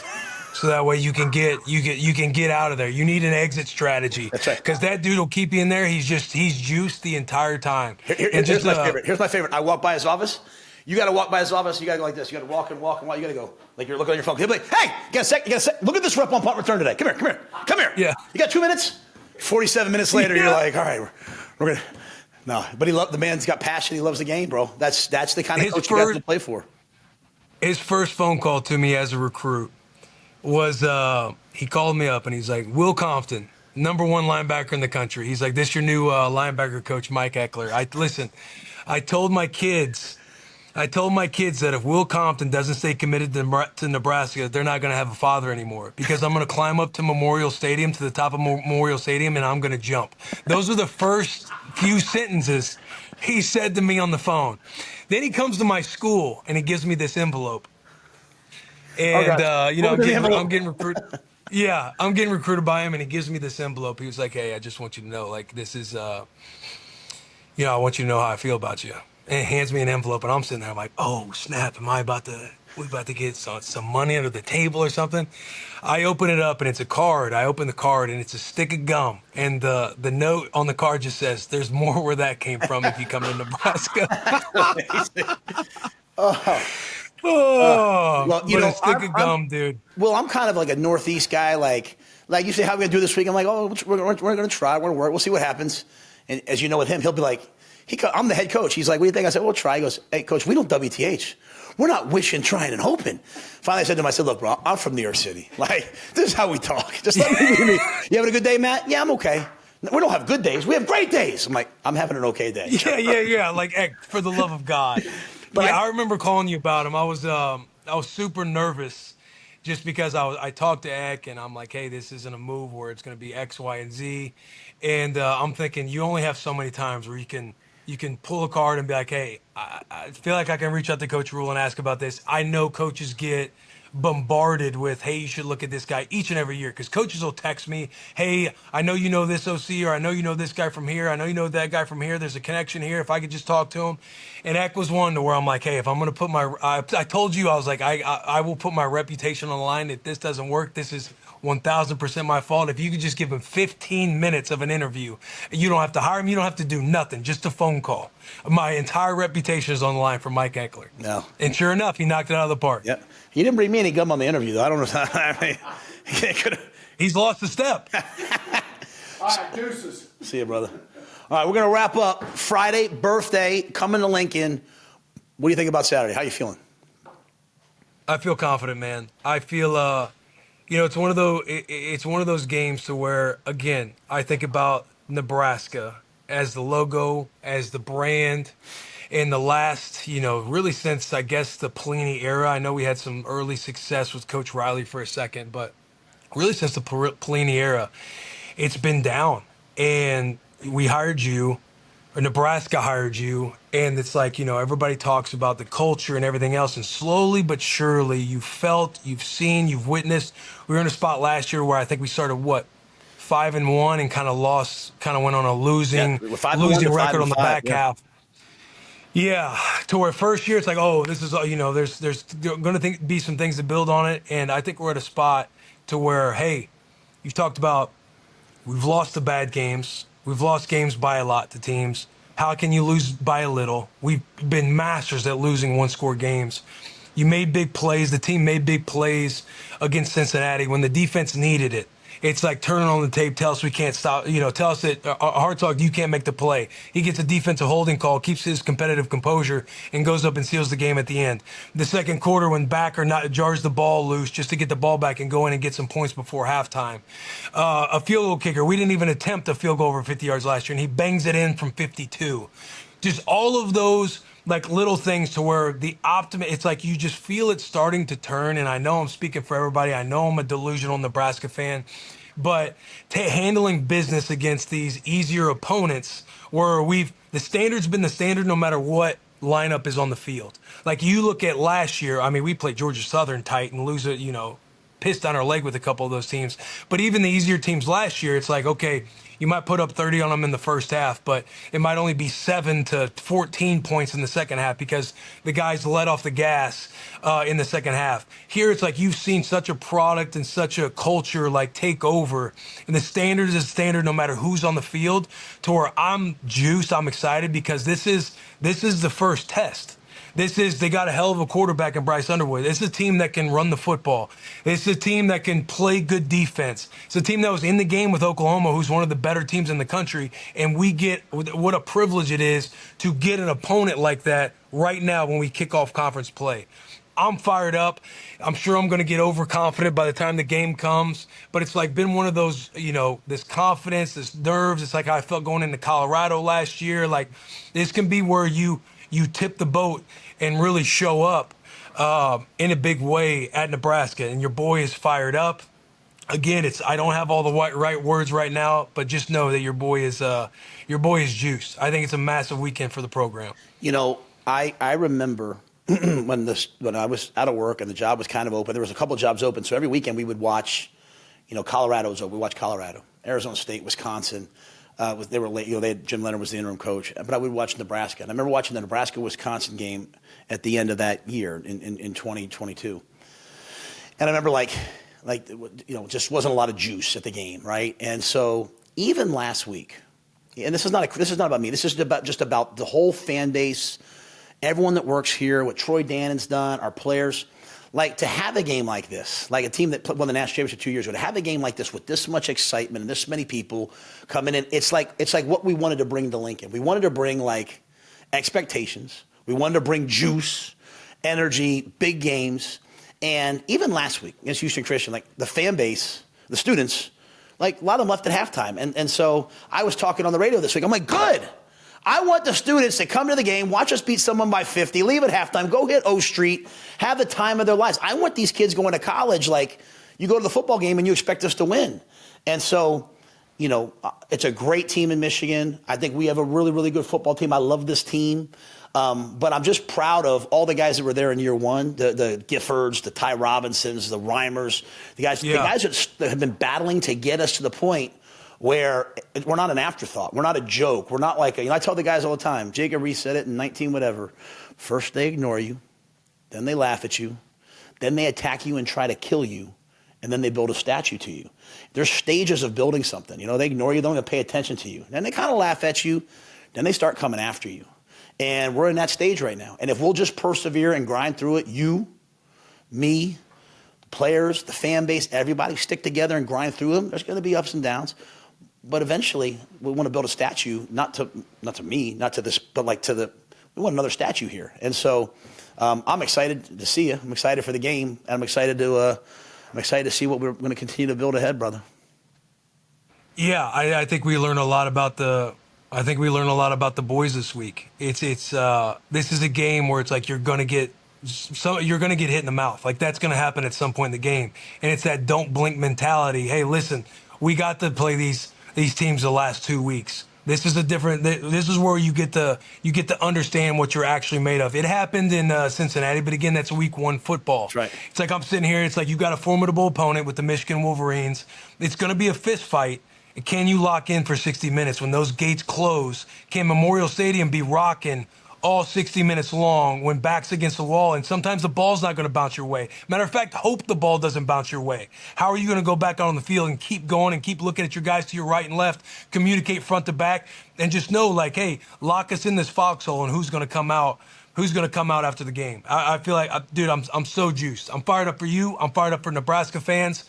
A: so that way you can get out of there. You need an exit strategy.
D: That's right.
A: Because that dude will keep you in there. He's juiced the entire time.
D: Here's my favorite. Here's my favorite. I walk by his office. You got to walk by his office. You got to go like this. You got to walk and walk and walk. You got to go like you're looking on your phone. He'll be like, "Hey, you got a sec? You got a sec? Look at this rep on punt return today. Come here.
A: Yeah.
D: You got 2 minutes? 47 minutes later, You're like, all right, we're gonna. No, but the man's got passion. He loves the game, bro. That's the kind of coach you got to play for.
A: His first phone call to me as a recruit was he called me up and he's like, Will Compton, #1 linebacker in the country. He's like, this your new linebacker coach, Mike Eckler. I told my kids that if Will Compton doesn't stay committed to Nebraska, they're not going to have a father anymore, because I'm going to climb up to the top of Memorial Stadium, and I'm going to jump. Those are the first few sentences he said to me on the phone. Then he comes to my school and he gives me this envelope. And, I'm getting recruited. Yeah, I'm getting recruited by him, and he gives me this envelope. He was like, hey, I just want you to know, like, this is, I want you to know how I feel about you. And he hands me an envelope, and I'm sitting there, I'm like, oh, snap, we about to get some money under the table or something? I open it up, and it's a card. I open the card, and it's a stick of gum. And the note on the card just says, there's more where that came from if you come to Nebraska.
D: Well,
A: a stick of gum, dude.
D: Well, I'm kind of like a Northeast guy. Like you say, how are we going to do this week? I'm like, we're going to try. We're going to work. We'll see what happens. And as you know with him, he'll be like, I'm the head coach. He's like, what do you think? I said, we'll try. He goes, hey, coach, we don't WTH. We're not wishing, trying, and hoping. Finally, I said to him, I said, look, bro, I'm from New York City. Like, this is how we talk. Just let me be me. You having a good day, Matt? Yeah, I'm okay. We don't have good days. We have great days. I'm like, I'm having an okay day.
A: Yeah. Like, hey, for the love of God. But I remember calling you about him. I was super nervous just because I talked to Eck, and I'm like, hey, this isn't a move where it's going to be X, Y, and Z. And I'm thinking you only have so many times where you can pull a card and be like, hey, I feel like I can reach out to Coach Rhule and ask about this. I know coaches get bombarded with, hey, you should look at this guy each and every year, because coaches will text me, hey, I know you know this OC, or I know you know this guy from here, I know you know that guy from here, there's a connection here, if I could just talk to him. And Eck was one to where I'm like, hey, if I'm going to put I told you, I was like, I will put my reputation on the line. If this doesn't work, this is 1,000% my fault. If you could just give him 15 minutes of an interview, you don't have to hire him, you don't have to do nothing, just a phone call. My entire reputation is on the line for Mike Eckler.
D: No.
A: And sure enough, he knocked it out of the park.
D: Yeah. He didn't bring me any gum on the interview, though. I don't know. I mean,
A: He's lost a step.
F: All right, deuces.
D: See you, brother. All right, we're going to wrap up. Friday, birthday, coming to Lincoln. What do you think about Saturday? How you feeling?
A: I feel confident, man. I feel, it's one of those games to where, again, I think about Nebraska as the logo, as the brand. In the last, really since, I guess, the Pelini era, I know we had some early success with Coach Riley for a second, but really since the Pelini era, it's been down. And we hired you, or Nebraska hired you, and it's like, everybody talks about the culture and everything else, and slowly but surely you've felt, you've seen, you've witnessed. We were in a spot last year where I think we started, 5-1 and kind of went on a losing record on the back half. Yeah, to where first year it's like, oh, this is, there's going to be some things to build on it. And I think we're at a spot to where, hey, you've talked about we've lost the bad games. We've lost games by a lot to teams. How can you lose by a little? We've been masters at losing one-score games. You made big plays. The team made big plays against Cincinnati when the defense needed it. It's like turning on the tape, tell us we can't stop, tell us that Hartzog, you can't make the play. He gets a defensive holding call, keeps his competitive composure, and goes up and seals the game at the end. The second quarter, when Backer jars the ball loose just to get the ball back and go in and get some points before halftime. A field goal kicker, we didn't even attempt a field goal over 50 yards last year, and he bangs it in from 52. Just all of those little things to where the it's like you just feel it starting to turn. And I know I'm speaking for everybody. I know I'm a delusional Nebraska fan, but handling business against these easier opponents where the standard's been the standard no matter what lineup is on the field. Like you look at last year, we played Georgia Southern tight and lose it, pissed on our leg with a couple of those teams. But even the easier teams last year, it's like, okay, you might put up 30 on them in the first half, but it might only be 7 to 14 points in the second half because the guys let off the gas in the second half. Here, it's like you've seen such a product and such a culture take over, and the standard is standard no matter who's on the field. To where I'm juiced, I'm excited because this is the first test. They got a hell of a quarterback in Bryce Underwood. It's a team that can run the football. It's a team that can play good defense. It's a team that was in the game with Oklahoma, who's one of the better teams in the country. And what a privilege it is to get an opponent like that right now when we kick off conference play. I'm fired up. I'm sure I'm going to get overconfident by the time the game comes. But it's been one of those, this confidence, this nerves. It's like how I felt going into Colorado last year. This can be where you tip the boat and really show up in a big way at Nebraska. And your boy is fired up. Again, I don't have all the right words right now, but just know that your boy is juiced. I think it's a massive weekend for the program.
D: I remember when I was out of work and the job was kind of open. There was a couple of jobs open, so every weekend we would watch. Colorado was open. We watched Colorado, Arizona State, Wisconsin. They were late. Jim Leonard was the interim coach, but I would watch Nebraska. And I remember watching the Nebraska-Wisconsin game at the end of that year in 2022. And I remember just wasn't a lot of juice at the game, right? And so even last week, and this is not about me. This is just about the whole fan base, everyone that works here, what Troy Dannon's done, our players. To have a game like this, like a team that won the national championship 2 years ago, to have a game like this with this much excitement and this many people coming in, it's like what we wanted to bring to Lincoln. We wanted to bring expectations. We wanted to bring juice, energy, big games. And even last week against Houston Christian, the fan base, the students, a lot of them left at halftime. And so I was talking on the radio this week. I'm like, good. I want the students to come to the game, watch us beat someone by 50, leave at halftime, go hit O Street, have the time of their lives. I want these kids going to college you go to the football game and you expect us to win. And so, it's a great team in Michigan. I think we have a really, really good football team. I love this team. But I'm just proud of all the guys that were there in year one, the Giffords, the Ty Robinsons, the Reimers, the guys that have been battling to get us to the point where we're not an afterthought. We're not a joke. We're not I tell the guys all the time, Jacob Reese said it in 19 whatever. First they ignore you, then they laugh at you, then they attack you and try to kill you, and then they build a statue to you. There's stages of building something. They ignore you, they don't even pay attention to you. Then they kind of laugh at you, then they start coming after you. And we're in that stage right now. And if we'll just persevere and grind through it, you, me, players, the fan base, everybody stick together and grind through them. There's going to be ups and downs. But eventually, we want to build a statue, not to me, not to this, but like we want another statue here. And so I'm excited to see you. I'm excited for the game. And I'm excited to see what we're going to continue to build ahead, brother.
A: Yeah, I think we learned a lot about the boys this week. This is a game where it's like you're gonna get hit in the mouth. Like that's gonna happen at some point in the game, and it's that don't blink mentality. Hey, listen, we got to play these teams the last 2 weeks. This is where you get to understand what you're actually made of. It happened in Cincinnati, but again, that's week 1 football.
D: That's right.
A: It's like I'm sitting here. It's like you got a formidable opponent with the Michigan Wolverines. It's gonna be a fist fight. Can you lock in for 60 minutes when those gates close? Can Memorial Stadium be rocking all 60 minutes long when back's against the wall? And sometimes the ball's not going to bounce your way. Matter of fact, hope the ball doesn't bounce your way. How are you going to go back out on the field and keep going and keep looking at your guys to your right and left, communicate front to back, and just know, like, hey, lock us in this foxhole and who's going to come out? Who's going to come out after the game? I feel like, dude, I'm so juiced. I'm fired up for you. I'm fired up for Nebraska fans.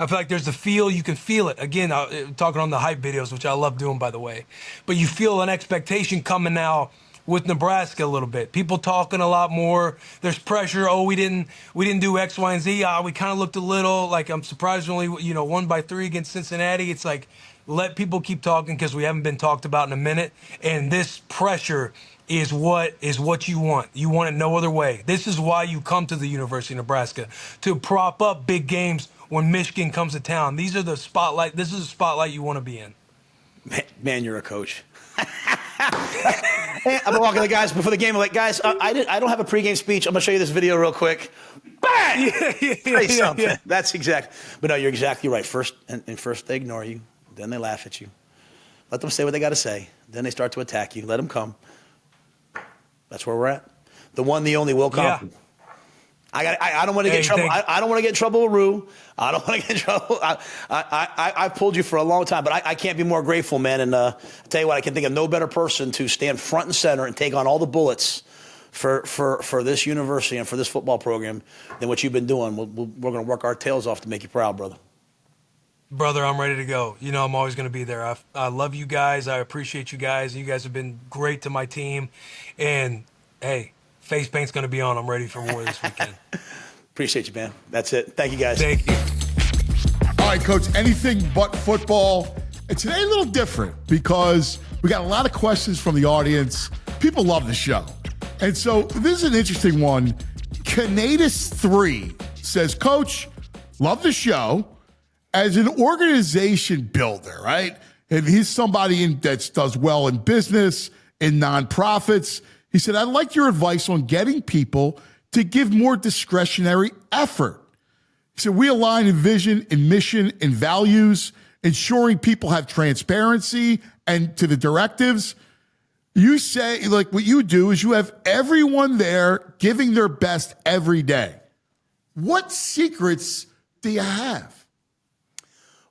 A: I feel like there's the feel. You can feel it. Again, talking on the hype videos, which I love doing, by the way. But you feel an expectation coming now with Nebraska a little bit. People talking a lot more. There's pressure. Oh, we didn't do X, Y, and Z. We kind of looked a little like I'm surprised we only won by 3 against Cincinnati. It's like let people keep talking because we haven't been talked about in a minute. And this pressure is what you want. You want it no other way. This is why you come to the University of Nebraska, to prop up big games when Michigan comes to town. This is the spotlight you want to be in.
D: Man, you're a coach. Hey, I've been walking the guys before the game. I'm like, guys, I don't have a pregame speech. I'm going to show you this video real quick. Bang! Say something. Yeah. That's exact. But no, you're exactly right. First they ignore you. Then they laugh at you. Let them say what they got to say. Then they start to attack you. Let them come. That's where we're at. The one, the only Will Compton. Yeah. I don't want to get in trouble. I don't want to get in trouble with Rhule. I don't want to get in trouble. I've pulled you for a long time, but I can't be more grateful, man. And I tell you what, I can think of no better person to stand front and center and take on all the bullets for this university and for this football program than what you've been doing. We're going to work our tails off to make you proud, brother.
A: Brother, I'm ready to go. I'm always going to be there. I love you guys. I appreciate you guys. You guys have been great to my team. And, hey, face paint's going to be on. I'm ready for more this weekend.
D: Appreciate you, man. That's it. Thank you, guys.
A: Thank you.
C: All right, Coach, anything but football. And today a little different because we got a lot of questions from the audience. People love the show. And so this is an interesting one. Canadus3 says, Coach, love the show. As an organization builder, right? And he's somebody that does well in business, in nonprofits. He said, I'd like your advice on getting people to give more discretionary effort. He said, we align in vision, in mission, in values, ensuring people have transparency and to the directives. You say, like, what you do is you have everyone there giving their best every day. What secrets do you have?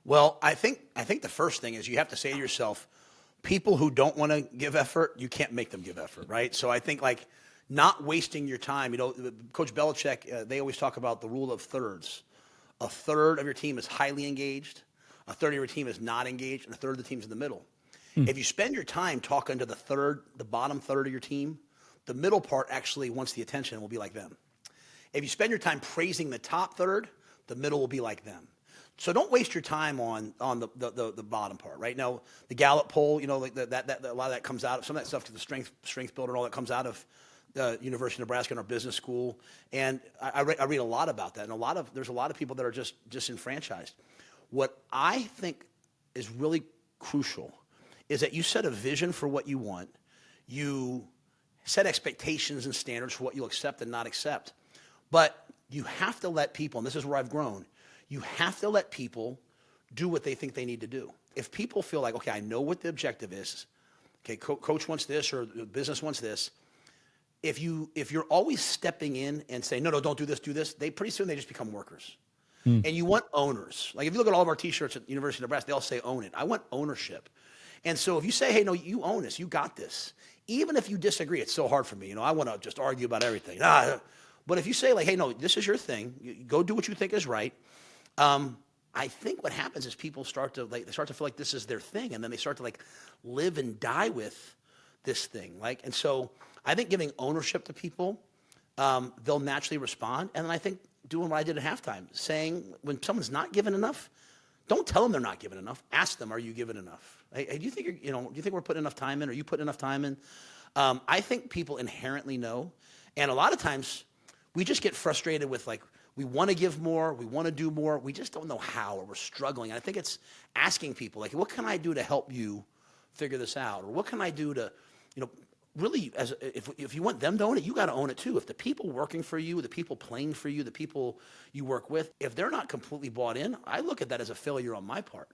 D: Well, I think the first thing is you have to say to yourself, people who don't want to give effort, you can't make them give effort, right? So I think like not wasting your time. Coach Belichick, they always talk about the rule of thirds. A third of your team is highly engaged, a third of your team is not engaged, and a third of the team's in the middle. If you spend your time talking to the bottom third of your team, the middle part actually wants the attention and will be like them. If you spend your time praising the top third, the middle will be like them. So don't waste your time on the bottom part, right? Now, the Gallup poll, like that a lot of that comes out of some of that stuff to the strength builder and all that comes out of the University of Nebraska and our business school. And I read a lot about that. And there's a lot of people that are just disenfranchised. What I think is really crucial is that you set a vision for what you want. You set expectations and standards for what you'll accept and not accept. But you have to let people, and this is where I've grown, you have to let people do what they think they need to do. If people feel like, okay, I know what the objective is. Okay, coach wants this or the business wants this. If you're always stepping in and saying, no, don't do this, pretty soon they just become workers. And you want owners. Like if you look at all of our T-shirts at the University of Nebraska, they all say own it. I want ownership. And so if you say, hey, no, you own this, you got this. Even if you disagree, it's so hard for me. I want to just argue about everything. But if you say like, hey, no, this is your thing. You go do what you think is right. I think what happens is people start to feel like this is their thing, and then they start to like live and die with this thing. And so I think giving ownership to people, they'll naturally respond. And then I think doing what I did at halftime, saying when someone's not given enough, don't tell them they're not giving enough. Ask them, are you giving enough? Hey, do you think do you think we're putting enough time in? Are you putting enough time in? I think people inherently know, and a lot of times we just get frustrated with like, we want to give more, we want to do more, we just don't know how, or we're struggling. And I think it's asking people, like, what can I do to help you figure this out? Or what can I do to, really, if you want them to own it, you got to own it too. If the people working for you, the people playing for you, the people you work with, if they're not completely bought in, I look at that as a failure on my part.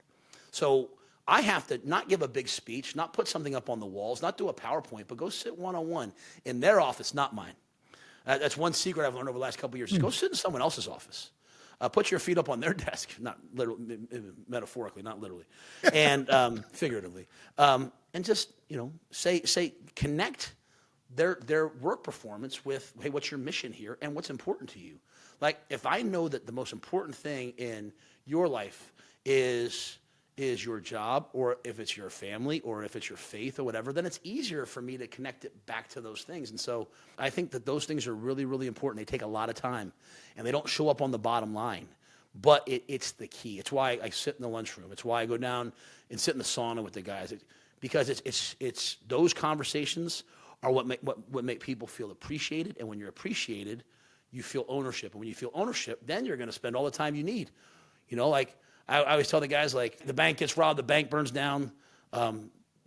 D: So I have to not give a big speech, not put something up on the walls, not do a PowerPoint, but go sit one-on-one in their office, not mine. That's one secret I've learned over the last couple of years. Just go sit in someone else's office. Put your feet up on their desk, not literally, metaphorically, not literally, and figuratively. And just, say connect their work performance with, hey, what's your mission here and what's important to you? Like, if I know that the most important thing in your life is your job, or if it's your family, or if it's your faith or whatever, then it's easier for me to connect it back to those things. And so I think that those things are really, really important. They take a lot of time, and they don't show up on the bottom line. But it's the key. It's why I sit in the lunchroom. It's why I go down and sit in the sauna with the guys. Because it's those conversations are what make people feel appreciated. And when you're appreciated, you feel ownership. And when you feel ownership, then you're going to spend all the time you need. Like, I always tell the guys, like, the bank gets robbed, the bank burns down.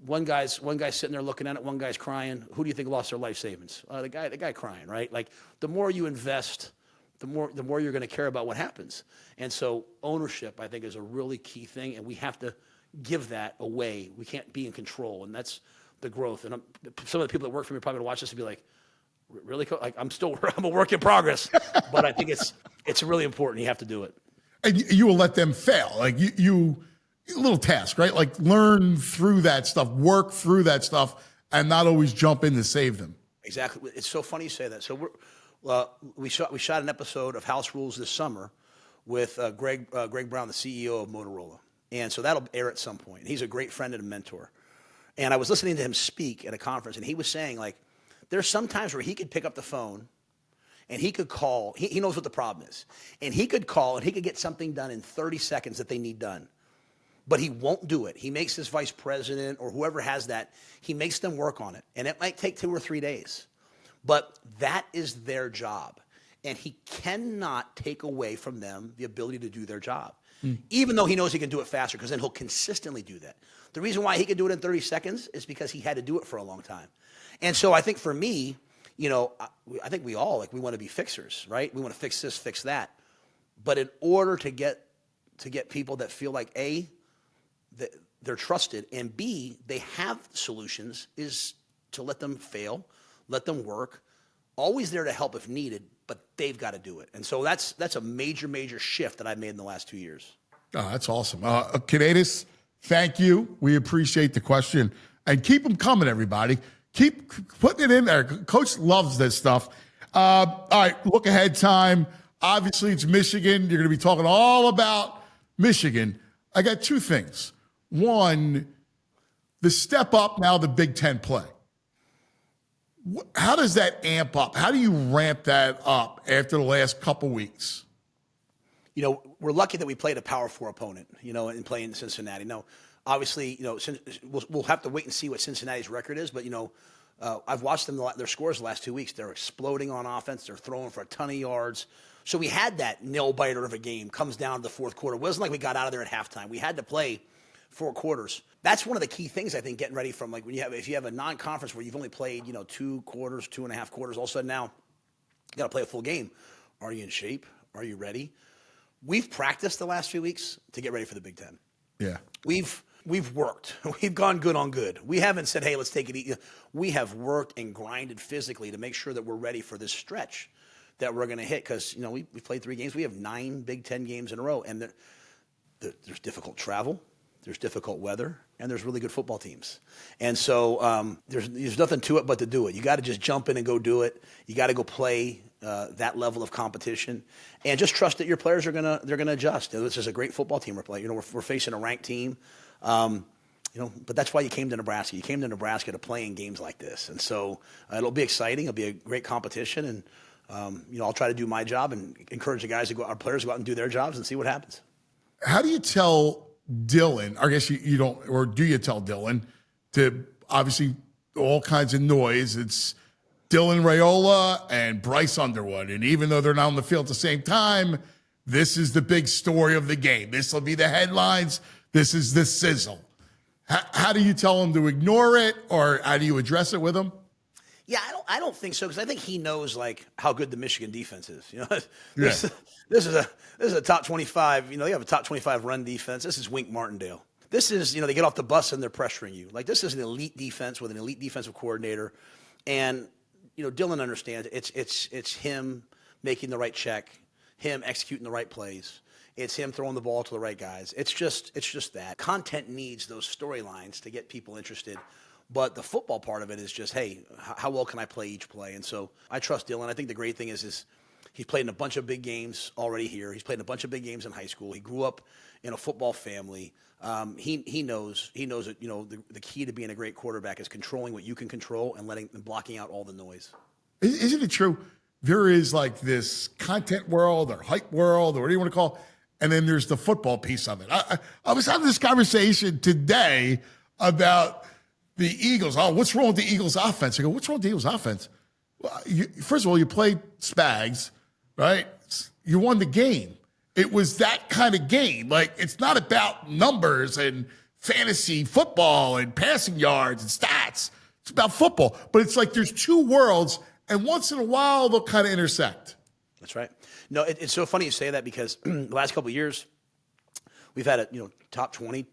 D: One guy's sitting there looking at it, one guy's crying. Who do you think lost their life savings? The guy crying, right? Like, the more you invest, the more you're going to care about what happens. And so ownership, I think, is a really key thing, and we have to give that away. We can't be in control, and that's the growth. And some of the people that work for me are probably going to watch this and be like, really? Like, I'm a work in progress, but I think it's really important. You have to do it.
C: And you will let them fail. Like you a little task, right? Like, learn through that stuff, work through that stuff, and not always jump in to save them.
D: Exactly. It's so funny you say that. So we shot an episode of House Rules this summer with Greg Brown, the CEO of Motorola. And so that'll air at some point. He's a great friend and a mentor. And I was listening to him speak at a conference, and he was saying, like, there's some times where he could pick up the phone and he could call. He knows what the problem is. And he could call, and he could get something done in 30 seconds that they need done. But he won't do it. He makes his vice president or whoever has that, he makes them work on it. And it might take 2 or 3 days. But that is their job. And he cannot take away from them the ability to do their job. Even though he knows he can do it faster, because then he'll consistently do that. The reason why he can do it in 30 seconds is because he had to do it for a long time. And so I think for me, I think we all, like, we want to be fixers, right? We want to fix this, fix that. But in order to get people that feel like, A, that they're trusted, and B, they have solutions, is to let them fail, let them work, always there to help if needed, but they've got to do it. And so that's a major, major shift that I've made in the last 2 years.
C: Oh, that's awesome. Canadis, thank you. We appreciate the question. And keep them coming, everybody. Keep putting it in there. Coach loves this stuff. All right, look ahead time. Obviously, it's Michigan. You're going to be talking all about Michigan. I got 2 things. One, the step up now, the Big Ten play. How does that amp up? How do you ramp that up after the last couple weeks?
D: We're lucky that we played a Power 4 opponent, and playing Cincinnati. Now, obviously, we'll have to wait and see what Cincinnati's record is. But, I've watched them, their scores the last 2 weeks. They're exploding on offense. They're throwing for a ton of yards. So we had that nail-biter of a game. Comes down to the fourth quarter. It wasn't like we got out of there at halftime. We had to play 4 quarters. That's one of the key things, I think, getting ready from, like, if you have a non-conference where you've only played, 2 quarters, 2.5 quarters, all of a sudden now you got to play a full game. Are you in shape? Are you ready? We've practiced the last few weeks to get ready for the Big Ten.
C: Yeah.
D: We've worked. We've gone good on good. We haven't said, hey, let's take it easy. We have worked and grinded physically to make sure that we're ready for this stretch that we're going to hit. Because, we played 3 games. We have 9 Big Ten games in a row. And there's difficult travel. There's difficult weather, and there's really good football teams. And so there's nothing to it but to do it. You got to just jump in and go do it. You got to go play that level of competition, and just trust that your players are they're gonna adjust. This is a great football team we're playing. We're facing a ranked team. But that's why you came to Nebraska. You came to Nebraska to play in games like this. And so it'll be exciting. It'll be a great competition. And, I'll try to do my job and encourage the guys our players to go out and do their jobs and see what happens.
C: How do you tell Dylan, I guess you don't, or do you tell Dylan to obviously all kinds of noise? It's Dylan Raiola and Bryce Underwood. And even though they're not on the field at the same time, this is the big story of the game. This will be the headlines. This is the sizzle. How do you tell him to ignore it, or how do you address it with him?
D: Yeah, I don't think so, because I think he knows how good the Michigan defense is. This is a top 25. They have a top 25 run defense. This is Wink Martindale. This is they get off the bus and they're pressuring you. This is an elite defense with an elite defensive coordinator, and Dylan understands it's him making the right check, him executing the right plays. It's him throwing the ball to the right guys. It's just that. Content needs those storylines to get people interested. But the football part of it is just, hey, how well can I play each play? And so I trust Dylan. I think the great thing is he's played in a bunch of big games already here. He's played in a bunch of big games in high school. He grew up in a football family. He knows that, the key to being a great quarterback is controlling what you can control and blocking out all the noise.
C: Isn't it true? There is this content world or hype world or what do you want to call it? And then there's the football piece of it. I was having this conversation today about the Eagles. Oh, what's wrong with the Eagles offense? I go, what's wrong with the Eagles offense? Well, first of all, you played Spags, right? You won the game. It was that kind of game. It's not about numbers and fantasy football and passing yards and stats. It's about football. But it's there's two worlds, and once in a while they'll kind of intersect.
D: That's right. No, it's so funny you say that, because the last couple of years we've had a top 20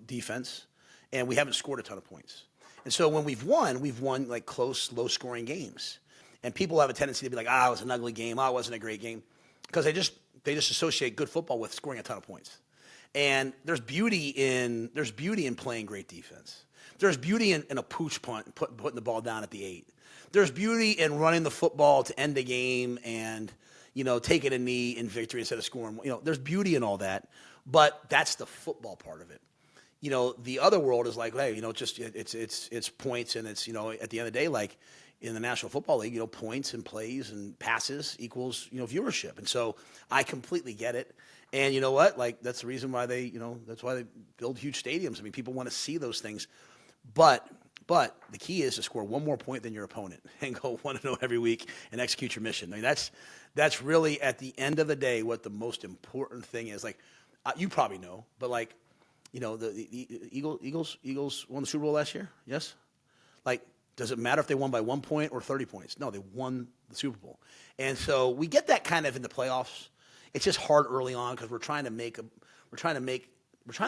D: defense, and we haven't scored a ton of points. And so when we've won close, low scoring games, and people have a tendency to be like, it was an ugly game, it wasn't a great game, because they just associate good football with scoring a ton of points. And there's beauty in playing great defense. There's beauty in a pooch punt, putting the ball down at the 8. There's beauty in running the football to end the game and taking a knee in victory instead of scoring. There's beauty in all that, but that's the football part of it. The other world is hey, it's points, and it's, at the end of the day, in the National Football League, points and plays and passes equals, viewership. And so I completely get it. And you know what? That's the reason why that's why they build huge stadiums. I mean, people want to see those things, but the key is to score one more point than your opponent and go 1-0 every week and execute your mission. I mean, that's really, at the end of the day, what the most important thing is. You probably know, but the Eagles won the Super Bowl last year. Yes. Does it matter if they won by 1 point or 30 points? No, they won the Super Bowl. And so we get that kind of in the playoffs. It's just hard early on because we're trying to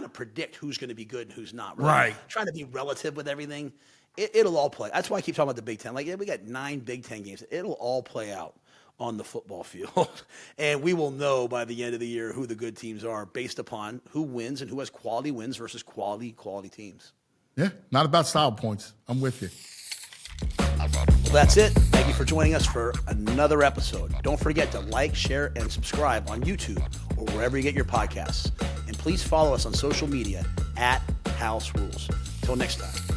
D: predict who's going to be good and who's not.
C: Right.
D: Trying to be relative with everything. It'll all play. That's why I keep talking about the Big Ten. We got 9 Big Ten games. It'll all play out on the football field. And we will know by the end of the year who the good teams are based upon who wins and who has quality wins versus quality teams.
C: Yeah, not about style points. I'm with you.
D: Well, that's it. Thank you for joining us for another episode. Don't forget to like, share, and subscribe on YouTube or wherever you get your podcasts. And please follow us on social media @House Rules. Till next time.